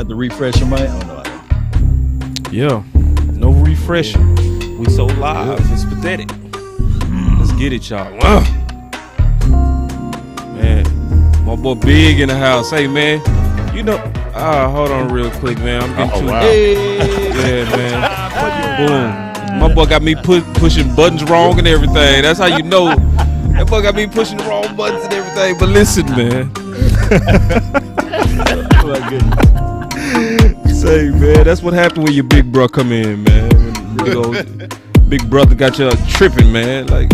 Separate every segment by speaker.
Speaker 1: have to refresh your mind? Oh, no, I don't.
Speaker 2: Yeah. No refreshing. We so live. It's pathetic. Let's get it, y'all. Man, my boy Big in the house. Hey, man. You know, hold on real quick, man. I'm getting too.
Speaker 3: Wow.
Speaker 2: Yeah, man. Boom. My boy got me pushing buttons wrong and everything. That's how you know. That boy got me pushing the wrong buttons and everything. But listen, man.
Speaker 1: Oh, my goodness.
Speaker 2: Say, man, that's what happened when your big bro come in, man. When big brother got you tripping, man. Like,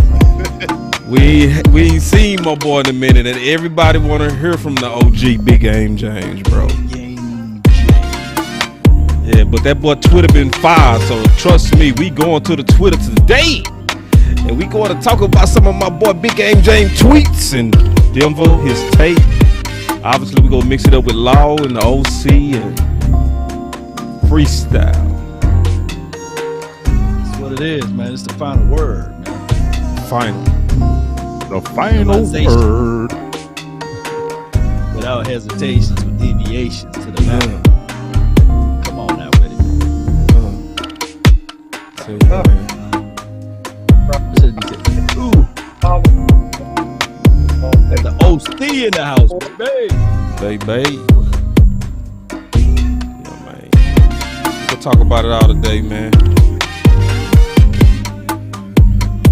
Speaker 2: we ain't seen my boy in a minute, and everybody want to hear from the OG Big Game James, bro. Yeah, but that boy Twitter been fired, so trust me, we going to the Twitter today, and we going to talk about some of my boy Big Game James tweets and Denver, his tape. Obviously, we gonna mix it up with Law and the OC and freestyle.
Speaker 1: That's what it is, man. It's the final word, man.
Speaker 2: Final.
Speaker 3: The final word.
Speaker 1: Without hesitations or deviations to the left. Come on now with it. Ooh. Got the OC in the house, baby.
Speaker 2: Baby. Yeah, man. We'll talk about it all today, man.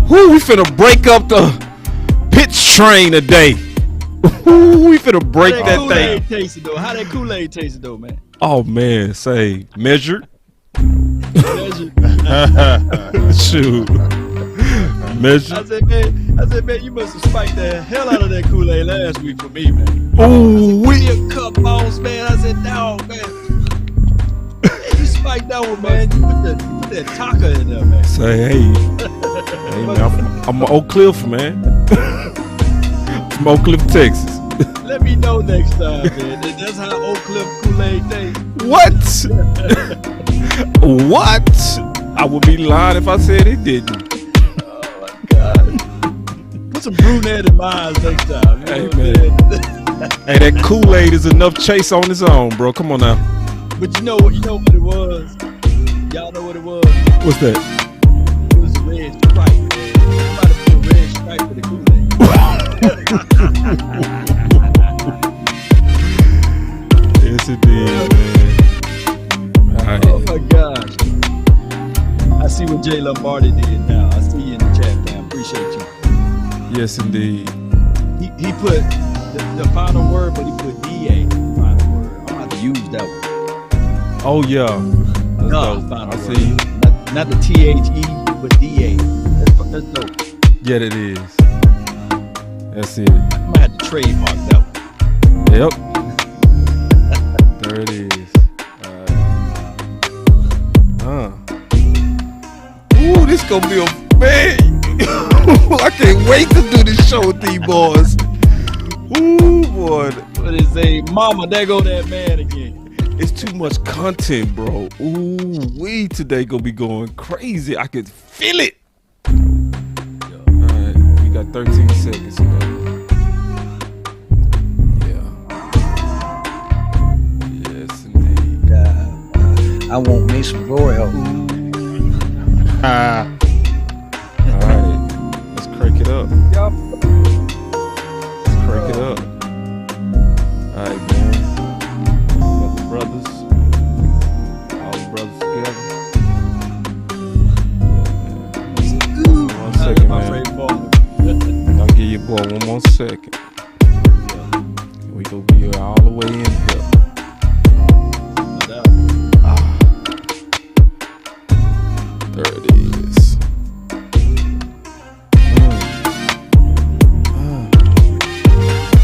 Speaker 2: Whoo, we finna break up the pitch train today. Whoo, we finna break that thing.
Speaker 1: How that Kool-Aid tasted though, man?
Speaker 2: Oh man, say measured. Shoot. Measured.
Speaker 1: I said, man, you must have spiked the hell out of that Kool-Aid last week for me, man.
Speaker 2: Ooh,
Speaker 1: We a cup boss, man. I said, no, man. You spiked that one, man. You put that taco in there, man.
Speaker 2: say hey man, I'm an Oak Cliff, man. From Oak Cliff, Texas.
Speaker 1: Let me know next time, man. That's how Oak Cliff Kool-Aid tastes.
Speaker 2: What? What? I would be lying if I said it didn't.
Speaker 1: Put some brunette in my eyes next time. You
Speaker 2: Hey,
Speaker 1: know
Speaker 2: man.
Speaker 1: what I'm saying?
Speaker 2: Hey, that Kool-Aid is enough chase on its own, bro. Come on now.
Speaker 1: But you know what it was? Y'all know what it was?
Speaker 2: What's that?
Speaker 1: It was a red stripe, man. Somebody put a red stripe for the Kool-Aid.
Speaker 2: Yes, it did, man. All right.
Speaker 1: Oh my gosh. I see what Jay Lombardi did now. I see you in the chat, man. Appreciate you.
Speaker 2: Yes, indeed.
Speaker 1: He put the final word, but he put DA final word. I'm gonna have to use that one.
Speaker 2: Oh, yeah. That's
Speaker 1: No,
Speaker 2: dope.
Speaker 1: final
Speaker 2: I
Speaker 1: word.
Speaker 2: see.
Speaker 1: Not the THE, but DA. That's dope.
Speaker 2: Yeah, it is. That's it.
Speaker 1: I might have to trademark that one.
Speaker 2: Yep. There it is. Ooh, this gonna be a man. I can't wait to do this show with these boys. Ooh, boy.
Speaker 1: What is a mama? There go that man again.
Speaker 2: It's too much content, bro. Ooh, we today gonna be going crazy. I can feel it. Alright, we got 13 seconds to go. Yeah. Yes, indeed.
Speaker 4: I want me some Royal.
Speaker 2: Alright, let's crank it up. Let's crank it up. Alright, man. Got the brothers. All the brothers together. Yeah, man. 1 second,
Speaker 1: My
Speaker 2: man.
Speaker 1: favorite ball.
Speaker 2: I'll give you boy 1 more second. We gonna be all the way in here.
Speaker 1: No doubt.
Speaker 2: There it is.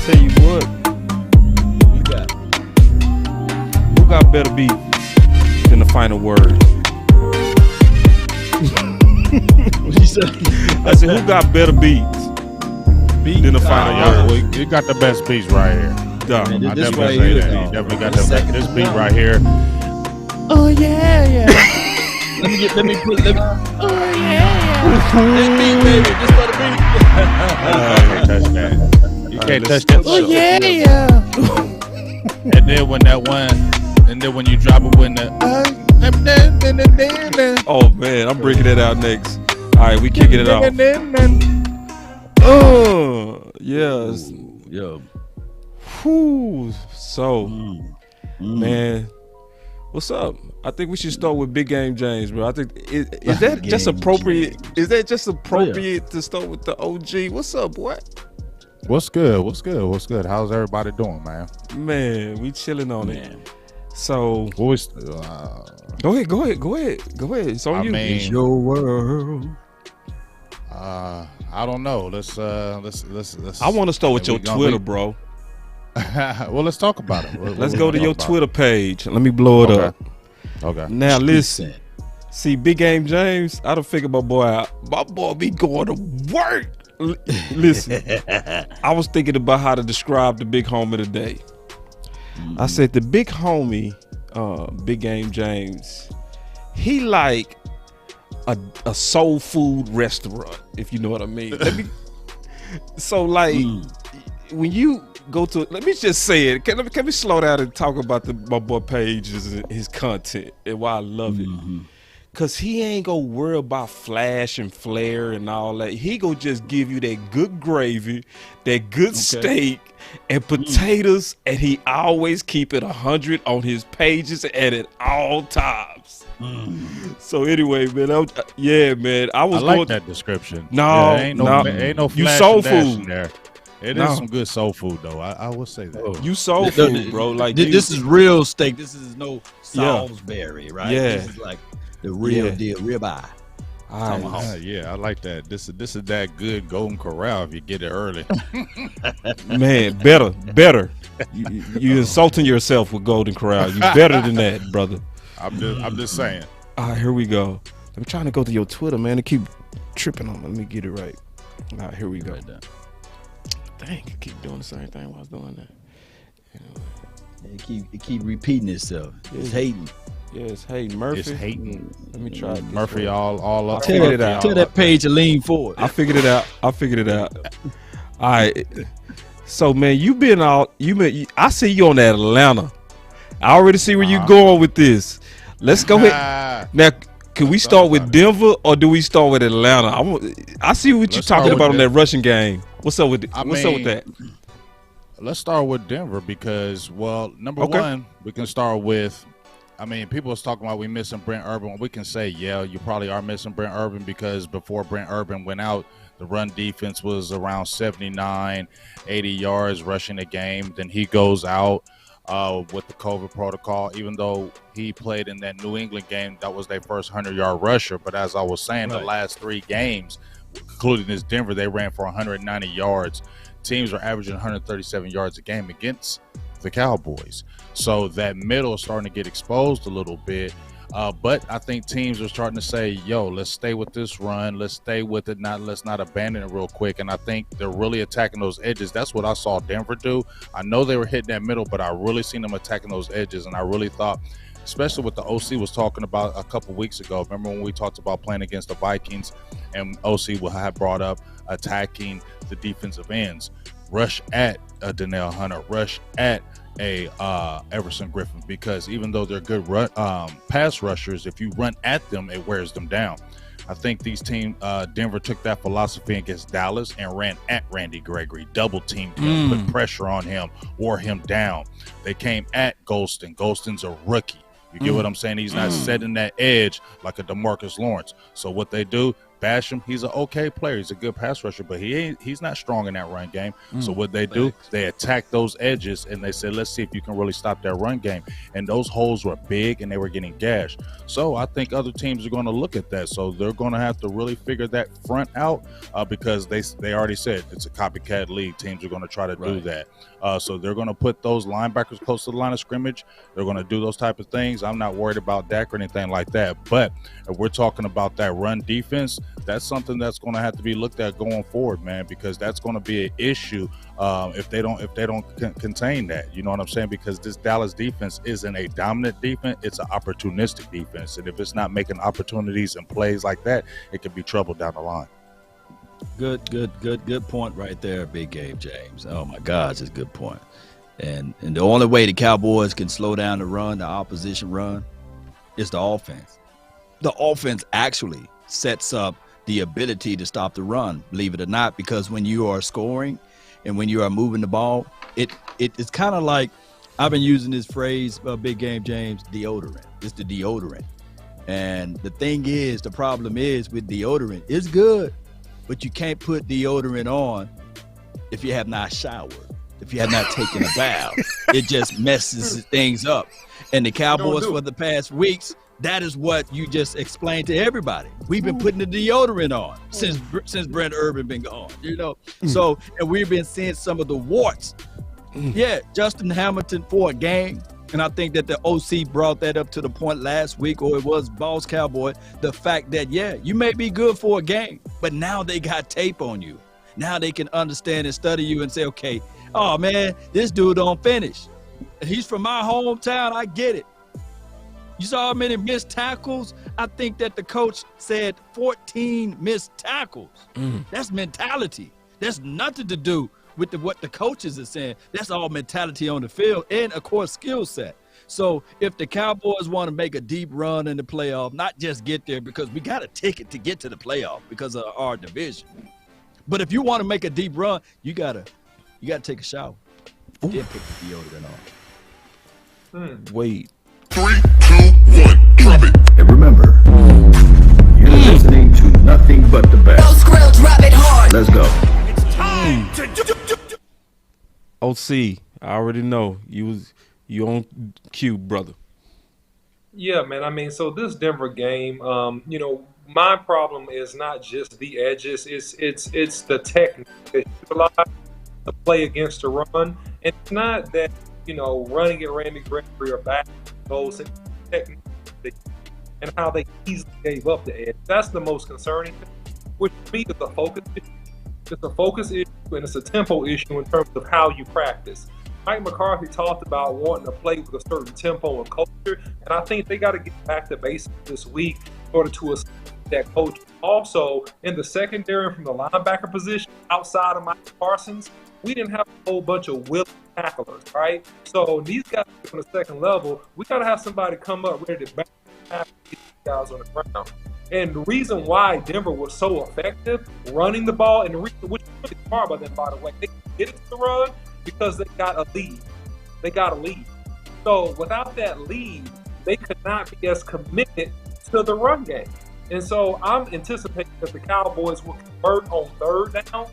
Speaker 2: Tell you what,
Speaker 1: You got
Speaker 2: who got better beats than the final word?
Speaker 1: what you say?
Speaker 2: I said, who got better beats than the final word?
Speaker 3: You got the best beats right here.
Speaker 2: Duh.
Speaker 1: Man,
Speaker 3: I
Speaker 1: this
Speaker 3: definitely
Speaker 1: right
Speaker 3: say
Speaker 1: here,
Speaker 3: that. You
Speaker 1: dog.
Speaker 3: definitely got
Speaker 1: The second
Speaker 3: this beat
Speaker 1: round.
Speaker 3: right here.
Speaker 4: Oh yeah.
Speaker 1: Let me put.
Speaker 4: Oh yeah.
Speaker 1: This beat, baby. Just for the beat.
Speaker 3: You can't touch that. You can't touch that.
Speaker 4: Oh yeah.
Speaker 3: And then when that one And then when you drop it when the
Speaker 2: Oh man, I'm breaking that out next. All right, we kicking it off. Yes.
Speaker 1: Yo.
Speaker 2: Whew. So, man, what's up? I think we should start with Big Game James, bro. I think is that just appropriate? Is that just appropriate to start with the OG? What's up, boy?
Speaker 3: What's good? What's good? What's good? How's everybody doing, man?
Speaker 2: Man, we chilling on it. So,
Speaker 3: Go
Speaker 2: ahead. It's on you.
Speaker 3: mean,
Speaker 1: It's your world.
Speaker 3: I don't know. Let's.
Speaker 2: I want to start with your Twitter, bro.
Speaker 3: Well, let's talk about it.
Speaker 2: Let's go to your Twitter page. Let me blow it up.
Speaker 3: Okay.
Speaker 2: Now listen. See, Big Game James, I done figured my boy out. My boy be going to work. Listen, I was thinking about how to describe the big homie today. I said the big homie, Big Game James, he like a soul food restaurant, if you know what I mean. So like when you go to, let me just say it. Can we slow down and talk about my boy Page's and his content and why I love it? Cause he ain't gonna worry about flash and flare and all that. He gonna just give you that good gravy, that good steak and potatoes, and he always keep it 100 on his pages and at all times. So anyway, man, I was
Speaker 3: like
Speaker 2: going
Speaker 3: that description.
Speaker 2: No,
Speaker 3: ain't no
Speaker 2: you
Speaker 3: flash
Speaker 2: soul
Speaker 3: and dash
Speaker 2: food
Speaker 3: in there. It is some good soul food though. I will say that.
Speaker 2: You soul food, bro. Like
Speaker 1: this is real steak. This is no Salisbury, right?
Speaker 2: Yeah.
Speaker 1: This is like the real deal, ribeye.
Speaker 3: Yeah, I like that. This is that good Golden Corral if you get it early.
Speaker 2: Man, better. You insulting yourself with Golden Corral. You better than that, brother.
Speaker 3: I'm just saying.
Speaker 2: All right, here we go. I'm trying to go to your Twitter, man, and keep tripping on. Let me get it right. All right, here we go. Dang, I keep doing the same thing while I was doing that.
Speaker 1: It keep repeating itself. It's hating.
Speaker 2: Yeah, it's hating. Murphy.
Speaker 3: It's hating.
Speaker 2: Let me try it.
Speaker 3: Murphy all up.
Speaker 2: Figured it out.
Speaker 1: Tell that page to lean forward.
Speaker 2: I figured it out. All right. So man, I see you on that Atlanta. I already see where you're going with this. Let's go ahead. Now, can we start with Denver or do we start with Atlanta? I see what you're talking about on that rushing game. What's up with that?
Speaker 3: Let's start with Denver because, well, number one, we can start with, people was talking about we missing Brent Urban. We can say, yeah, you probably are missing Brent Urban because before Brent Urban went out, the run defense was around 79, 80 yards rushing a game. Then he goes out with the COVID protocol, even though he played in that New England game, that was their first 100-yard rusher. But as I was saying, the last 3 games, including this Denver, they ran for 190 yards. Teams are averaging 137 yards a game against the Cowboys. So that middle is starting to get exposed a little bit. But I think teams are starting to say, yo, let's stay with this run. Let's stay with it. Let's not abandon it real quick. And I think they're really attacking those edges. That's what I saw Denver do. I know they were hitting that middle, but I really seen them attacking those edges. And I really thought, especially what the OC was talking about a couple weeks ago. Remember when we talked about playing against the Vikings and OC had brought up attacking the defensive ends, rush at Danielle Hunter, rush at Everson Griffin, because even though they're good pass rushers, if you run at them, it wears them down. I think these teams, Denver took that philosophy against Dallas and ran at Randy Gregory, double teamed him, put pressure on him, wore him down. They came at Golston. Golston's a rookie. You get what I'm saying? He's not setting that edge like a DeMarcus Lawrence. So what they do, bash him. He's an okay player. He's a good pass rusher, but he's not strong in that run game. So what they do, they attack those edges, and they say, let's see if you can really stop that run game. And those holes were big, and they were getting gashed. So I think other teams are going to look at that. So they're going to have to really figure that front out because they already said it's a copycat league. Teams are going to try to do that. So they're going to put those linebackers close to the line of scrimmage. They're going to do those type of things. I'm not worried about Dak or anything like that. But if we're talking about that run defense, that's something that's going to have to be looked at going forward, man, because that's going to be an issue if they don't contain that. You know what I'm saying? Because this Dallas defense isn't a dominant defense; it's an opportunistic defense, and if it's not making opportunities and plays like that, it could be trouble down the line.
Speaker 1: Good point right there, Big Game James. Oh my gosh, it's a good point. And the only way the Cowboys can slow down the run, the opposition run, is the offense. The offense actually sets up the ability to stop the run, believe it or not, because when you are scoring and when you are moving the ball, it's kind of like, I've been using this phrase, Big Game James, deodorant. It's the deodorant. And the thing is, the problem is with deodorant, it's good, but you can't put deodorant on if you have not showered, if you have not taken a bath. It just messes things up. And the Cowboys for the past weeks, that is what you just explained to everybody. We've been putting the deodorant on since Brent Urban been gone, you know. So, and we've been seeing some of the warts. Yeah, Justin Hamilton for a game. And I think that the OC brought that up to the point last week, or it was Boss Cowboy, the fact that, yeah, you may be good for a game, but now they got tape on you. Now they can understand and study you and say, okay, oh, man, this dude don't finish. He's from my hometown. I get it. You saw how many missed tackles? I think that the coach said 14 missed tackles. That's mentality. That's nothing to do with what the coaches are saying. That's all mentality on the field and, of course, skill set. So if the Cowboys want to make a deep run in the playoff, not just get there, because we got a ticket to get to the playoff because of our division. But if you want to make a deep run, you gotta take a shower. Then put the deodorant on.
Speaker 2: Wait.
Speaker 5: 3, 2, 1, drop it.
Speaker 6: And remember, you're listening to nothing but the best.
Speaker 7: Drop it hard.
Speaker 6: Let's go.
Speaker 2: OC, I already know you on cue, brother.
Speaker 8: Yeah, man. I mean, so this Denver game, you know, my problem is not just the edges; it's the technique that you utilize to play against the run. And it's not that, you know, running at Randy Gregory or back goes into technique and how they easily gave up the edge. That's the most concerning thing, which to me is a focus issue. It's a focus issue and it's a tempo issue in terms of how you practice. Mike McCarthy talked about wanting to play with a certain tempo and culture, and I think they got to get back to basics this week in order to establish that culture. Also, in the secondary from the linebacker position, outside of Mike Parsons, we didn't have a whole bunch of willing tacklers, right? So these guys on the second level, we got to have somebody come up ready to back these guys on the ground. And the reason why Denver was so effective running the ball, and the reason, which is really smart by them, by the way, they get it to the run because they got a lead. They got a lead. So without that lead, they could not be as committed to the run game. And so I'm anticipating that the Cowboys will convert on third down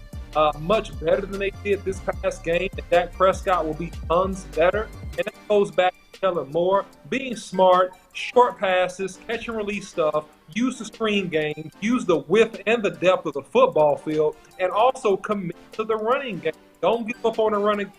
Speaker 8: much better than they did this past game. And Dak Prescott will be tons better. And that goes back to Kellen Moore being smart, short passes, catch and release stuff, use the screen game, use the width and the depth of the football field, and also commit to the running game. Don't give up on the running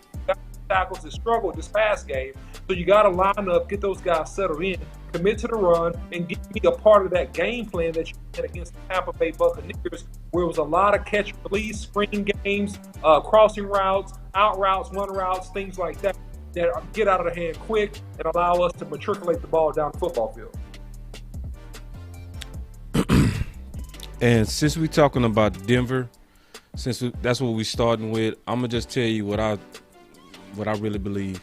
Speaker 8: tackles that struggled this past game. So you got to line up, get those guys settled in, commit to the run, and get me a part of that game plan that you had against the Tampa Bay Buccaneers, where it was a lot of catch and release, screen games, crossing routes, out routes, run routes, things like that get out of the hand quick and allow us to matriculate the ball down the football field.
Speaker 2: And since we're talking about Denver, that's what we're starting with, I'm gonna just tell you what I really believe.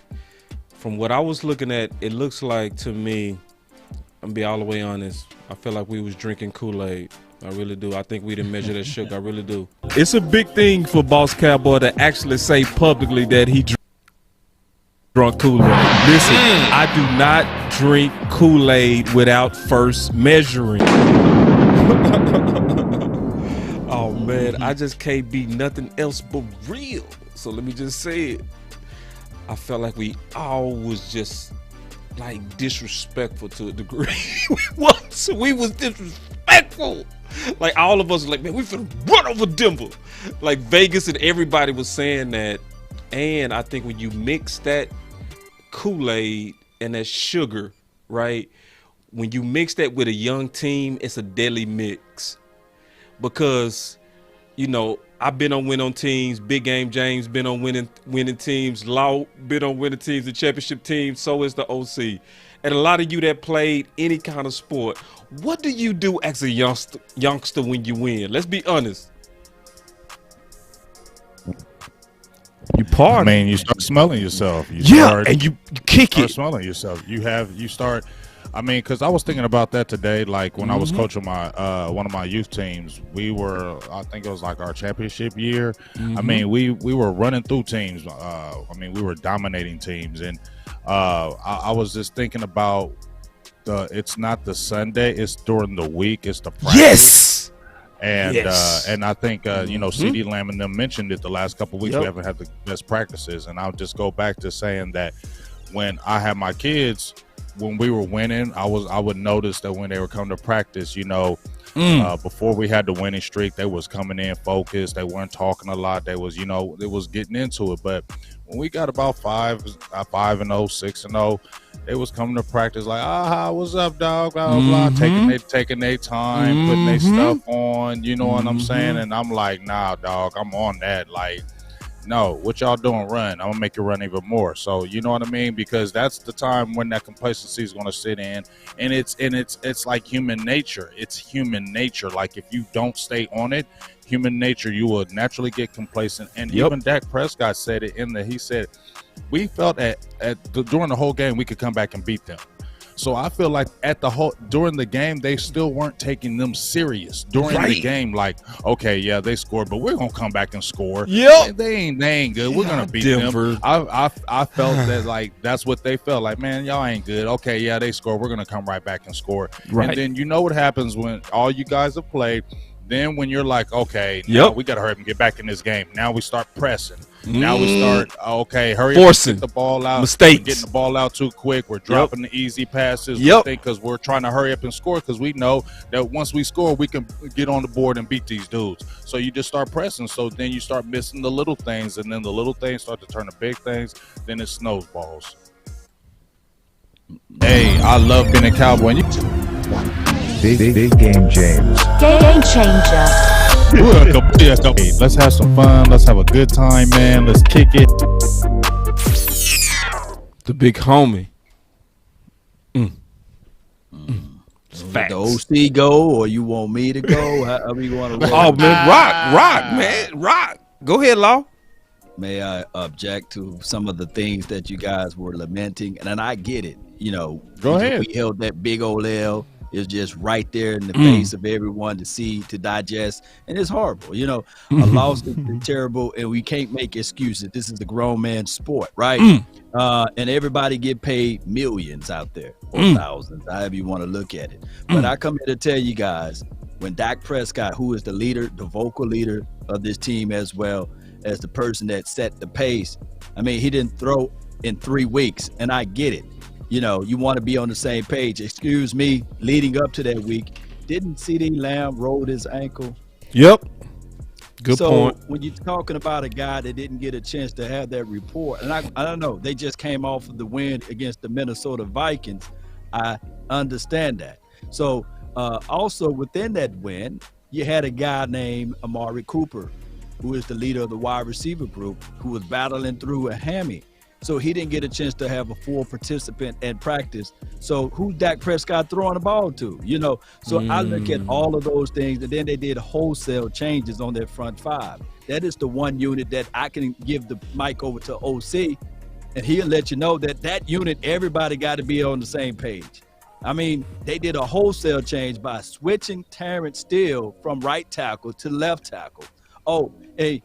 Speaker 2: From what I was looking at, it looks like to me, I'm gonna be all the way honest, I feel like we was drinking Kool-Aid. I really do. I think we didn't measure that sugar. I really do. It's a big thing for Boss Cowboy to actually say publicly that he drunk Kool-Aid. Listen, I do not drink Kool-Aid without first measuring. Oh man, I just can't be nothing else but real. So let me just say it. I felt like we all was just like disrespectful to a degree. We was disrespectful. Like all of us were like, man, we finna run over Denver. Like Vegas and everybody was saying that. And I think when you mix that Kool-Aid and that sugar, right? When you mix that with a young team, it's a deadly mix. Because, you know, I've been on winning teams. Big Game James been on winning teams. Law been on winning teams, the championship team. So is the OC. And a lot of you that played any kind of sport, what do you do as a youngster when you win? Let's be honest. You party.
Speaker 3: I mean, you start smelling yourself.
Speaker 2: And you kick
Speaker 3: start
Speaker 2: it.
Speaker 3: smelling yourself. You start. I mean, because I was thinking about that today. Like when I was coaching my one of my youth teams, I think it was like our championship year. I mean, we were running through teams. I mean, we were dominating teams, and I was just thinking about it's not the Sunday, it's during the week, it's the practice.
Speaker 2: Yes.
Speaker 3: And I think CD Lamb and them mentioned it the last couple of weeks. We haven't had the best practices, and I'll just go back to saying that when I had my kids, when we were winning, I would notice that when they were coming to practice, before we had the winning streak, they was coming in focused. They weren't talking a lot. They was, they was getting into it. But when we got about 5-0, 6-0, they was coming to practice like, what's up, dog? Blah, blah, blah. Taking their time, putting their stuff on. You know what I'm saying? And I'm like, nah, dog, I'm on that. Like, no, what y'all doing? Run. I'm gonna make you run even more. So you know what I mean? Because that's the time when that complacency is gonna sit in, and it's like human nature. It's human nature. Like if you don't stay on it, human nature, you will naturally get complacent. And even Dak Prescott said it he said, we felt during the whole game we could come back and beat them. So I feel like during the game, they still weren't taking them serious during the game. Like, okay, yeah, they scored, but we're gonna come back and score. Yeah, they ain't good. We're gonna beat them. I felt that like that's what they felt like. Man, y'all ain't good. Okay, yeah, they scored. We're gonna come right back and score. Right. And then you know what happens when all you guys have played. Then when you're like, okay, now we got to hurry up and get back in this game. Now we start pressing. Now we start, hurry up and get the ball out.
Speaker 2: Mistakes.
Speaker 3: We're getting the ball out too quick. We're dropping the easy passes. Because we're trying to hurry up and score because we know that once we score, we can get on the board and beat these dudes. So you just start pressing. So then you start missing the little things, and then the little things start to turn to big things. Then it snowballs. Hey, I love being a Cowboy.
Speaker 7: Big game, James.
Speaker 9: Game changer.
Speaker 3: Let's have some fun. Let's have a good time, man. Let's kick it.
Speaker 2: The big homie.
Speaker 1: Let the OC go, or you want me to go? However you want to roll.
Speaker 2: Oh man, rock, man, rock. Go ahead, Law.
Speaker 1: May I object to some of the things that you guys were lamenting? And I get it.
Speaker 3: Go ahead.
Speaker 1: We held that big old L. It's just right there in the face of everyone to see, to digest, and it's horrible. A loss is terrible, and we can't make excuses. This is a grown man's sport, right? And everybody get paid millions out there, or thousands, however you want to look at it. But I come here to tell you guys, when Dak Prescott, who is the leader, the vocal leader of this team, as well as the person that set the pace, I mean, he didn't throw in 3 weeks, and I get it. You want to be on the same page. Excuse me, leading up to that week, didn't CD Lamb roll his ankle?
Speaker 2: Yep. Good point.
Speaker 1: So when you're talking about a guy that didn't get a chance to have that report, and I don't know, they just came off of the win against the Minnesota Vikings. I understand that. So also within that win, you had a guy named Amari Cooper, who is the leader of the wide receiver group, who was battling through a hammy. So he didn't get a chance to have a full participant at practice. So who's Dak Prescott throwing the ball to? So I look at all of those things, and then they did wholesale changes on their front five. That is the one unit that I can give the mic over to OC, and he'll let you know that unit, everybody got to be on the same page. I mean, they did a wholesale change by switching Terrence Steele from right tackle to left tackle. Oh, hey,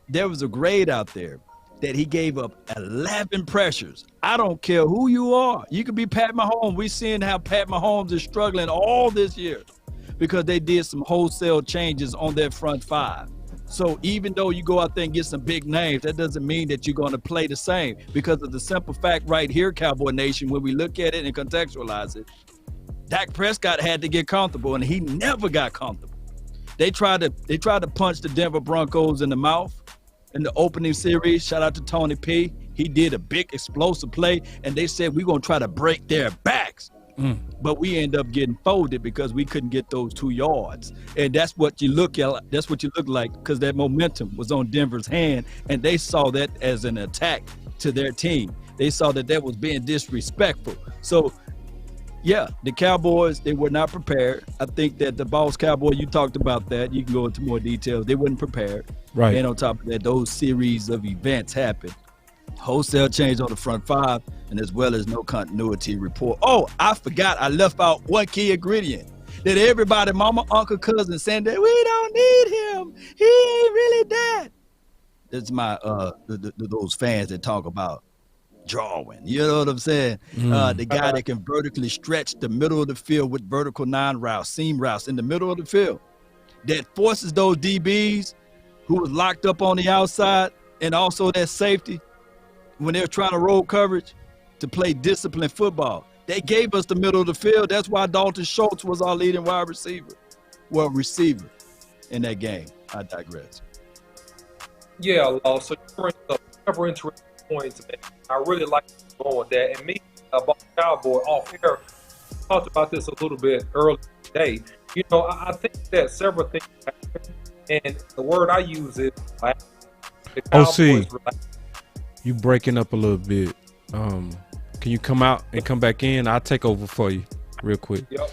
Speaker 1: there was a grade out there that he gave up 11 pressures. I don't care who you are. You could be Pat Mahomes. We're seeing how Pat Mahomes is struggling all this year because they did some wholesale changes on their front five. So even though you go out there and get some big names, that doesn't mean that you're going to play the same, because of the simple fact right here, Cowboy Nation, when we look at it and contextualize it, Dak Prescott had to get comfortable, and he never got comfortable. They tried to punch the Denver Broncos in the mouth in the opening series. Shout out to Tony P. He did a big explosive play, and they said we're going to try to break their backs. But we end up getting folded because we couldn't get those 2 yards. And that's what you look at. That's what you look like, because that momentum was on Denver's hand, and they saw that as an attack to their team. They saw that was being disrespectful. So Yeah, the Cowboys, they were not prepared. I think that the Boss Cowboy, you talked about that. You can go into more details. They weren't prepared.
Speaker 2: Right.
Speaker 1: And on top of that, those series of events happened. Wholesale change on the front five, and as well as no continuity report. Oh, I forgot. I left out one key ingredient that everybody, mama, uncle, cousin, saying that we don't need him. He ain't really that. That's my those fans that talk about drawing. You know what I'm saying? The guy that can vertically stretch the middle of the field with vertical 9 routes, seam routes in the middle of the field, that forces those DBs who was locked up on the outside and also that safety when they're trying to roll coverage to play disciplined football. They gave us the middle of the field. That's why Dalton Schultz was our leading wide receiver. Well, receiver in that game. I digress.
Speaker 8: Yeah, so you bring up several interesting points, man. I really like going with that. And me, about Cowboy, off air, talked about this a little bit earlier today. You know, I think that several things happen, and the word I use is the Cowboys
Speaker 2: you breaking up a little bit. Can you come out and come back in? I'll take over for you real quick.
Speaker 8: Yep.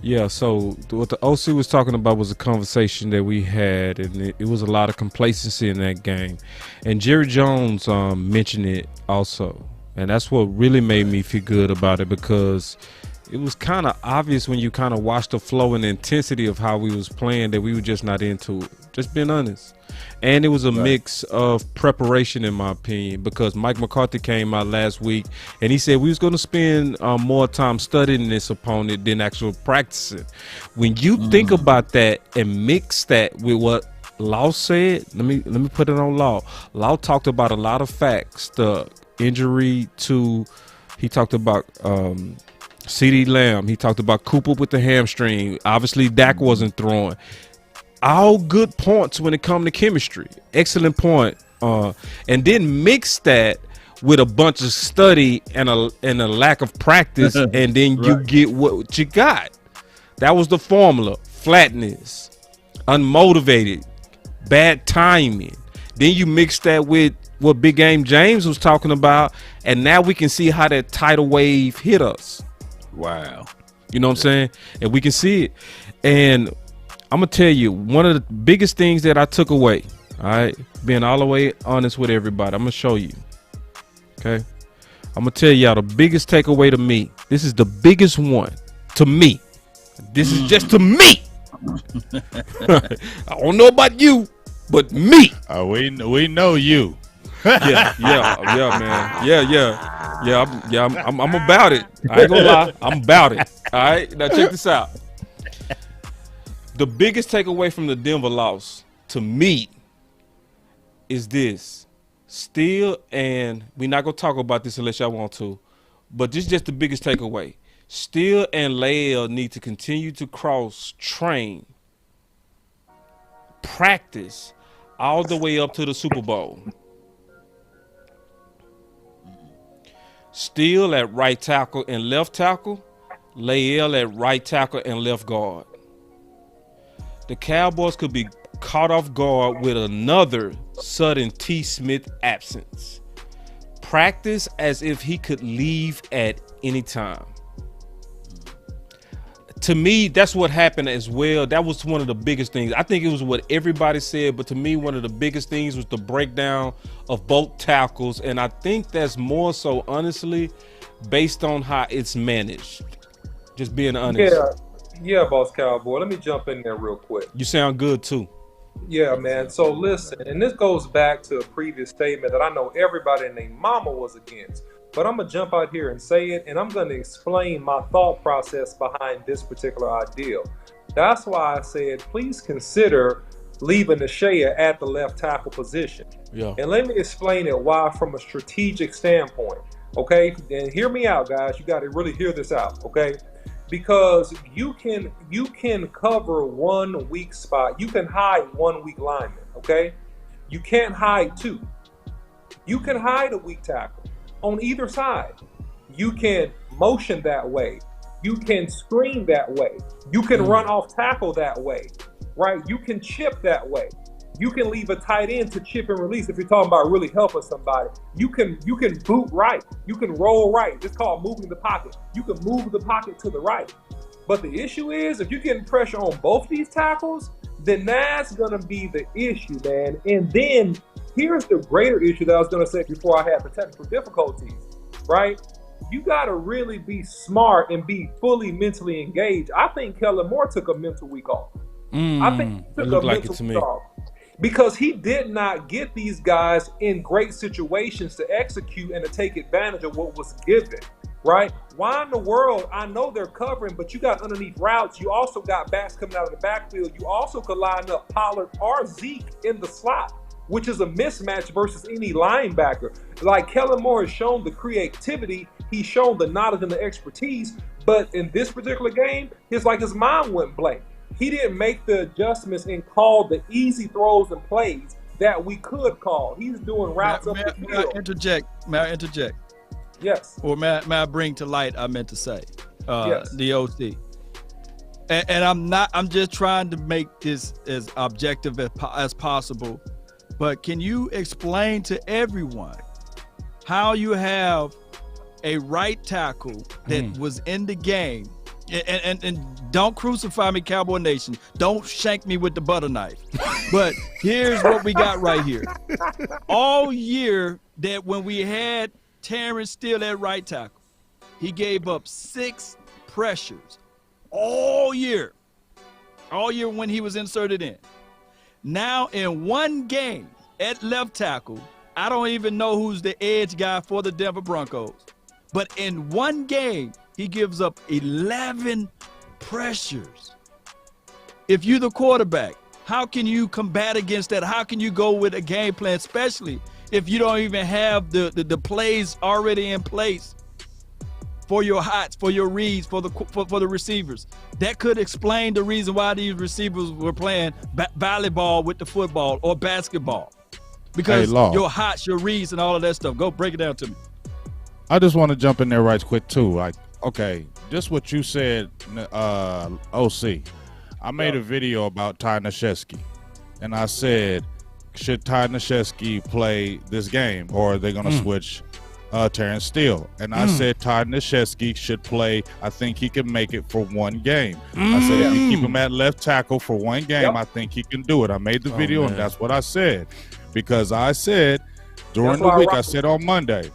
Speaker 2: Yeah, so what the OC was talking about was a conversation that we had, and it was a lot of complacency in that game. And Jerry Jones mentioned it also, and that's what really made me feel good about it, because it was kind of obvious when you kind of watched the flow and the intensity of how we was playing that we were just not into it, just being honest. And it was a mix of preparation, in my opinion, because Mike McCarthy came out last week and he said we was going to spend more time studying this opponent than actual practicing. When you think about that and mix that with what Law said, let me put it on Law. Law talked about a lot of facts. The injury to, he talked about CeeDee Lamb. He talked about Cooper with the hamstring. Obviously, Dak wasn't throwing. All good points when it comes to chemistry. Excellent point. And then mix that with a bunch of study and a lack of practice, and then you get what you got. That was the formula. Flatness, unmotivated, bad timing. Then you mix that with what Big Game James was talking about, and now we can see how that tidal wave hit us.
Speaker 1: Wow.
Speaker 2: You know what I'm saying? And we can see it. And I'm going to tell you, one of the biggest things that I took away, all right, being all the way honest with everybody, I'm going to show you, okay? I'm going to tell y'all the biggest takeaway to me. This is the biggest one to me. This is just to me. I don't know about you, but me.
Speaker 3: We know you.
Speaker 2: Yeah, man. I'm about it. I ain't gonna lie. I'm about it. All right, now check this out. The biggest takeaway from the Denver loss to me is this. Still, and we're not gonna talk about this unless y'all want to, but this is just the biggest takeaway. Steele and Lael need to continue to cross-train, practice all the way up to the Super Bowl. Steele at right tackle and left tackle, Lael at right tackle and left guard. The Cowboys could be caught off guard with another sudden T. Smith absence. Practice as if he could leave at any time. To me, that's what happened as well. That was one of the biggest things. I think it was what everybody said, but to me, one of the biggest things was the breakdown of both tackles. And I think that's more so, honestly, based on how it's managed. Just being honest.
Speaker 8: Yeah, Boss Cowboy. Let me jump in there real quick.
Speaker 2: You sound good, too.
Speaker 8: Yeah, man. So listen, and this goes back to a previous statement that I know everybody and their mama was against. But I'm going to jump out here and say it, and I'm going to explain my thought process behind this particular idea. That's why I said, please consider leaving the Shea at the left tackle position.
Speaker 2: Yeah.
Speaker 8: And let me explain it why from a strategic standpoint, okay? And hear me out, guys. You got to really hear this out, okay? Because you can cover one weak spot. You can hide one weak lineman, okay? You can't hide two. You can hide a weak tackle on either side. You can motion that way. You can screen that way. You can run off tackle that way, right? You can chip that way. You can leave a tight end to chip and release if you're talking about really helping somebody. You can boot right. You can roll right. It's called moving the pocket. You can move the pocket to the right. But the issue is, if you're getting pressure on both these tackles, then that's going to be the issue, man. And then here's the greater issue that I was going to say before I had the technical difficulties, right? You got to really be smart and be fully mentally engaged. I think Kellen Moore took a mental week off. I think he took a mental week off because he did not get these guys in great situations to execute and to take advantage of what was given, right? Why in the world? I know they're covering, but you got underneath routes. You also got backs coming out of the backfield. You also could line up Pollard or Zeke in the slot, which is a mismatch versus any linebacker. Like, Kellen Moore has shown the creativity, he's shown the knowledge and the expertise, but in this particular game, his mind went blank. He didn't make the adjustments and call the easy throws and plays that we could call. He's doing routes up the field.
Speaker 1: May I interject?
Speaker 8: Yes.
Speaker 1: Or may I bring to light, I meant to say,
Speaker 8: yes.
Speaker 1: The OC. And I'm just trying to make this as objective as possible. But can you explain to everyone how you have a right tackle that was in the game? And don't crucify me, Cowboy Nation. Don't shank me with the butter knife. But here's what we got right here. All year that when we had Terrence Steele at right tackle, he gave up 6 pressures all year when he was inserted in. Now in one game at left tackle, I don't even know who's the edge guy for the Denver Broncos, but in one game, he gives up 11 pressures. If you're the quarterback, how can you combat against that? How can you go with a game plan, especially if you don't even have the plays already in place for your hots, for your reads, for the receivers? That could explain the reason why these receivers were playing volleyball with the football or basketball. Because your hots, your reads, and all of that stuff. Go break it down to me.
Speaker 3: I just want to jump in there right quick too. Like, okay, just what you said, OC. I made a video about Ty Nashesky, and I said, should Ty Nashesky play this game, or are they going to switch Terrence Steele? And I said Ty Nashesky should play. I think he can make it for one game. I said if you keep him at left tackle for one game, I think he can do it. I made the video, and that's what I said. Because I said during the week, I said on Monday,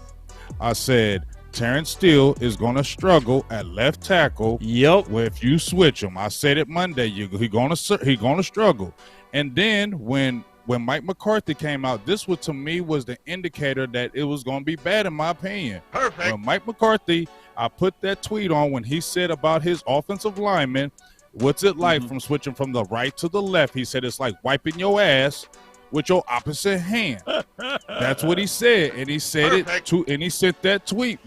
Speaker 3: I said Terrence Steele is going to struggle at left tackle.
Speaker 2: Yep.
Speaker 3: If you switch him, I said it Monday. He going to struggle. And then when Mike McCarthy came out, this was to me was the indicator that it was going to be bad, in my opinion.
Speaker 5: Perfect.
Speaker 3: When Mike McCarthy, I put that tweet on when he said about his offensive lineman, what's it like from switching from the right to the left? He said it's like wiping your ass with your opposite hand. That's what he said, and he said and he sent that tweet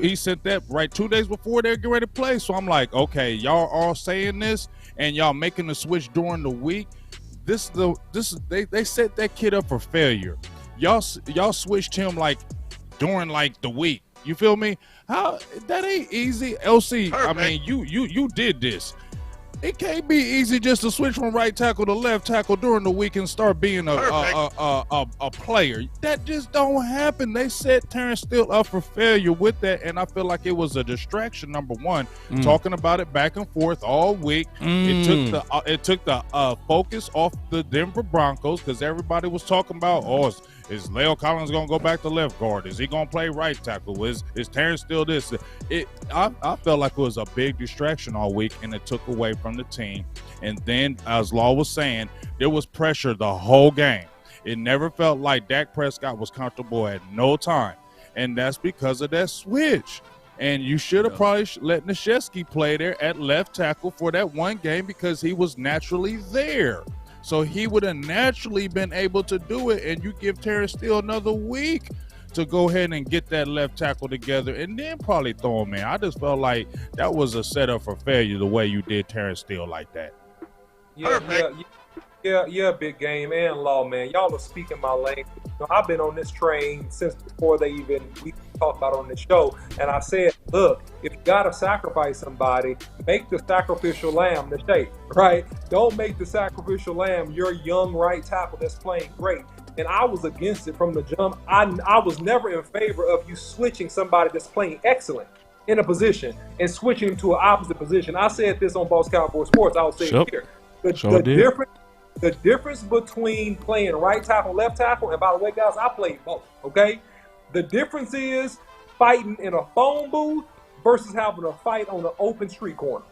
Speaker 3: he sent that right 2 days before they're getting ready to play. So I'm like, okay, y'all all saying this and y'all making the switch during the week. They set that kid up for failure. Y'all switched him like during like the week. You feel me? How that ain't easy, LC. Perfect. I mean, you did this. It can't be easy just to switch from right tackle to left tackle during the week and start being a player. That just don't happen. They set Terrence Steele up for failure with that, and I feel like it was a distraction. Number one, talking about it back and forth all week. It took the focus off the Denver Broncos because everybody was talking about, is Leo Collins going to go back to left guard? Is he going to play right tackle? Is Terrence still this? I felt like it was a big distraction all week, and it took away from the team. And then, as Law was saying, there was pressure the whole game. It never felt like Dak Prescott was comfortable at no time, and that's because of that switch. And you should have probably let Nashesky play there at left tackle for that one game because he was naturally there. So he would have naturally been able to do it, and you give Terrence Steele another week to go ahead and get that left tackle together and then probably throw him in. I just felt like that was a setup for failure the way you did Terrence Steele like that.
Speaker 8: Yeah, big game and Law, man. Y'all are speaking my language. I've been on this train since before we talked about on the show. And I said, look, if you got to sacrifice somebody, make the sacrificial lamb the shape, right? Don't make the sacrificial lamb your young right tackle that's playing great. And I was against it from the jump. I was never in favor of you switching somebody that's playing excellent in a position and switching him to an opposite position. I said this on Boss Cowboy Sports. I'll say it here. The difference between playing right tackle, left tackle, and by the way, guys, I played both, okay? The difference is fighting in a phone booth versus having a fight on an open street corner.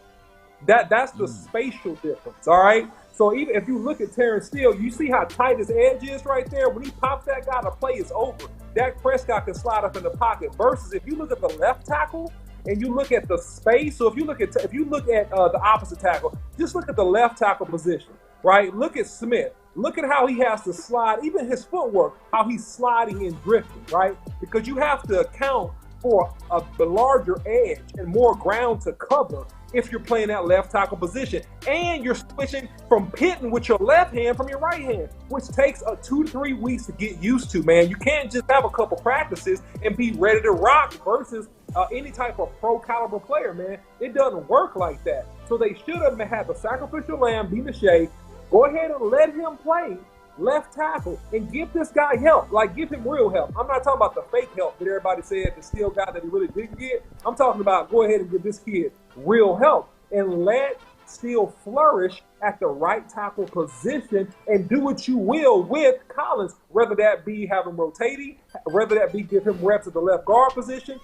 Speaker 8: That's the spatial difference, all right? So even if you look at Terrence Steele, you see how tight his edge is right there? When he pops that guy, the play is over. Dak Prescott can slide up in the pocket. Versus if you look at the left tackle and you look at the space, so if you look at the opposite tackle, just look at the left tackle position, right? Look at Smith. Look at how he has to slide, even his footwork, how he's sliding and drifting, right? Because you have to account for a larger edge and more ground to cover if you're playing that left tackle position. And you're switching from pitting with your left hand from your right hand, which takes 2 to 3 weeks to get used to, man. You can't just have a couple practices and be ready to rock versus any type of pro caliber player, man. It doesn't work like that. So they should have had the sacrificial lamb, Dean Shea. Go ahead and let him play left tackle and give this guy help. Like, give him real help. I'm not talking about the fake help that everybody said the Steele guy that he really didn't get. I'm talking about go ahead and give this kid real help and let Steele flourish at the right tackle position and do what you will with Collins, whether that be have him rotating, whether that be give him reps at the left guard position.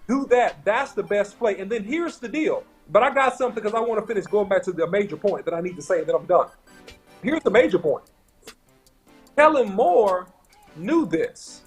Speaker 8: Do that. That's the best play. And then here's the deal. But I got something because I want to finish going back to the major point that I need to say, and then I'm done. Here's the major point. Kellen Moore knew this.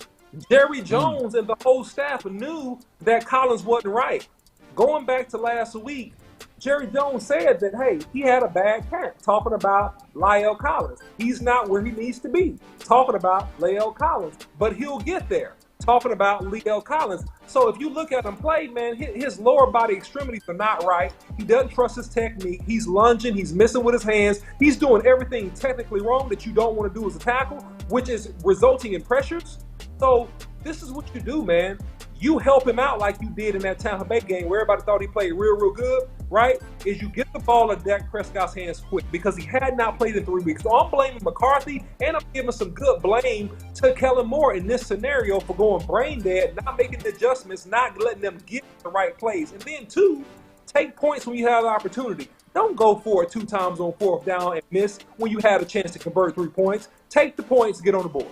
Speaker 8: Jerry Jones and the whole staff knew that Collins wasn't right. Going back to last week, Jerry Jones said that, hey, he had a bad camp, talking about La'el Collins. He's not where he needs to be, talking about La'el Collins, but he'll get there, talking about La'el Collins. So if you look at him play, man, his lower body extremities are not right. He doesn't trust his technique. He's lunging. He's missing with his hands. He's doing everything technically wrong that you don't want to do as a tackle, which is resulting in pressures. So this is what you do, man. You help him out like you did in that Tampa Bay game where everybody thought he played real, real good, right? Is you get the ball in Dak Prescott's hands quick because he had not played in 3 weeks. So I'm blaming McCarthy, and I'm giving some good blame to Kellen Moore in this scenario for going brain dead, not making the adjustments, not letting them get the right plays. And then, 2, take points when you have the opportunity. Don't go for it 2 times on 4th down and miss when you had a chance to convert 3 points. Take the points, get on the board.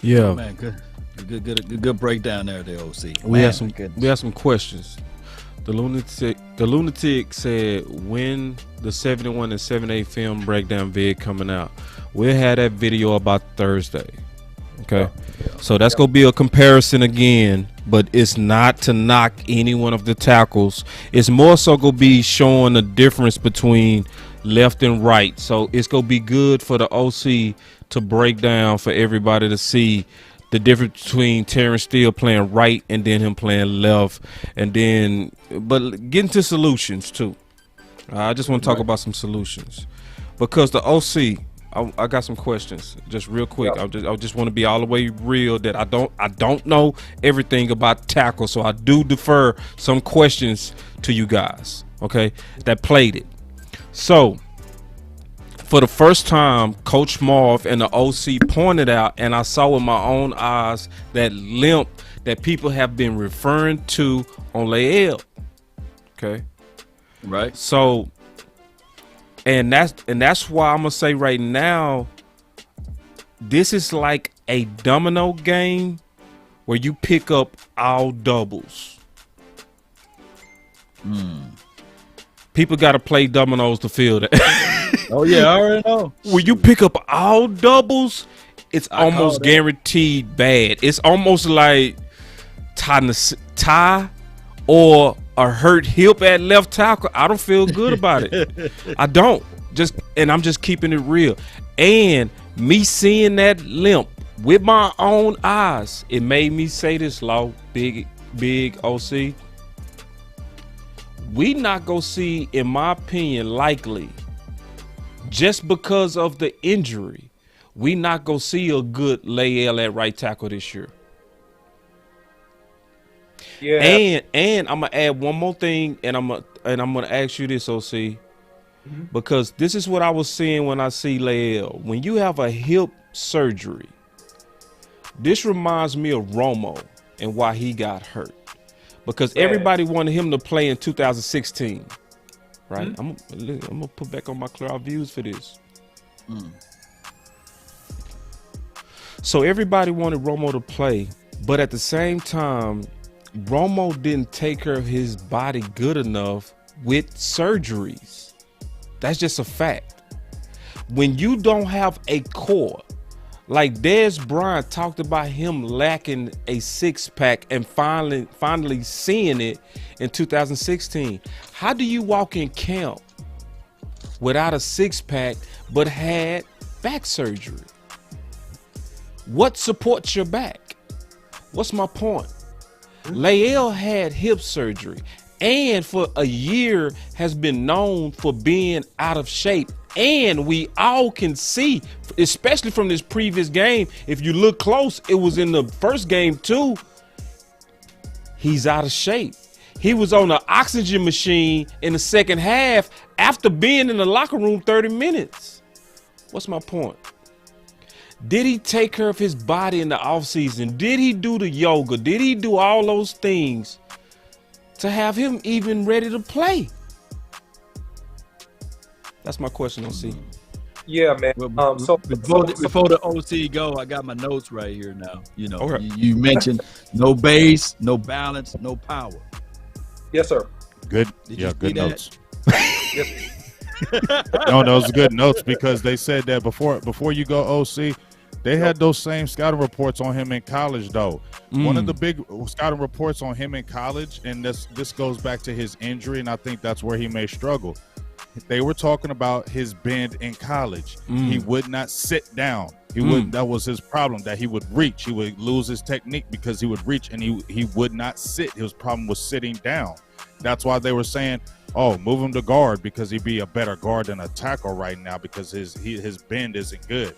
Speaker 2: Yeah.
Speaker 1: Oh, man, good breakdown there, the OC.
Speaker 2: We have some questions. The lunatic said, when the 71 and 78 film breakdown vid coming out? We'll have that video about Thursday. Okay, so that's gonna be a comparison again, but it's not to knock any one of the tackles. It's more so gonna be showing the difference between left and right. So it's gonna be good for the OC to break down for everybody to see the difference between Terrence Steele playing right and then him playing left, and then but getting to solutions too. I just want to talk about some solutions because the OC. I got some questions, just real quick. I just want to be all the way real that I don't know everything about tackle, so I do defer some questions to you guys, okay, that played it. So for the first time, Coach Marv and the OC pointed out, and I saw with my own eyes, that limp that people have been referring to on La'el. Okay,
Speaker 1: right.
Speaker 2: So. And that's why I'm gonna say right now, this is like a domino game where you pick up all doubles. People got to play dominoes to feel that.
Speaker 1: Oh yeah, I already know.
Speaker 2: When you pick up all doubles, it's almost guaranteed bad. It's almost like tie or a hurt hip at left tackle. I don't feel good about it. I don't. I'm just keeping it real. And me seeing that limp with my own eyes, it made me say this, Law, big OC. We not gonna see, in my opinion, likely, just because of the injury, we not gonna see a good La'el at right tackle this year.
Speaker 8: Yeah.
Speaker 2: And I'm gonna add one more thing, and I'm gonna ask you this, OC, because this is what I was seeing when I see Lael. When you have a hip surgery, this reminds me of Romo and why he got hurt. Because everybody wanted him to play in 2016, right? I'm gonna put back on my clear views for this. So everybody wanted Romo to play, but at the same time, Romo didn't take care of his body good enough with surgeries. That's just a fact. When you don't have a core, like Dez Bryant talked about him lacking a six-pack and finally seeing it in 2016. How do you walk in camp without a six-pack but had back surgery? What supports your back? What's my point? Lael had hip surgery and for a year has been known for being out of shape. And we all can see, especially from this previous game, if you look close, it was in the first game too. He's out of shape. He was on an oxygen machine in the second half after being in the locker room 30 minutes. What's my point? Did he take care of his body in the offseason? Did he do the yoga? Did he do all those things to have him even ready to play? That's my question, OC.
Speaker 8: Yeah, man.
Speaker 1: So before the OC go, I got my notes right here now. You know,
Speaker 2: Okay.
Speaker 1: you mentioned no base, no balance, no power.
Speaker 8: Yes, sir.
Speaker 3: Good.
Speaker 1: Did
Speaker 3: Yeah,
Speaker 1: you
Speaker 3: good
Speaker 1: see that?
Speaker 3: notes. No, those are good notes because they said that before you go OC, they had those same scouting reports on him in college though. One of the big scouting reports on him in college, and this goes back to his injury, and I think that's where he may struggle. They were talking about his bend in college. He would not sit down. He would. That was his problem. That he would reach. He would lose his technique because he would reach, and he would not sit. His problem was sitting down. That's why they were saying, "Oh, move him to guard because he'd be a better guard than a tackle right now because his bend isn't good."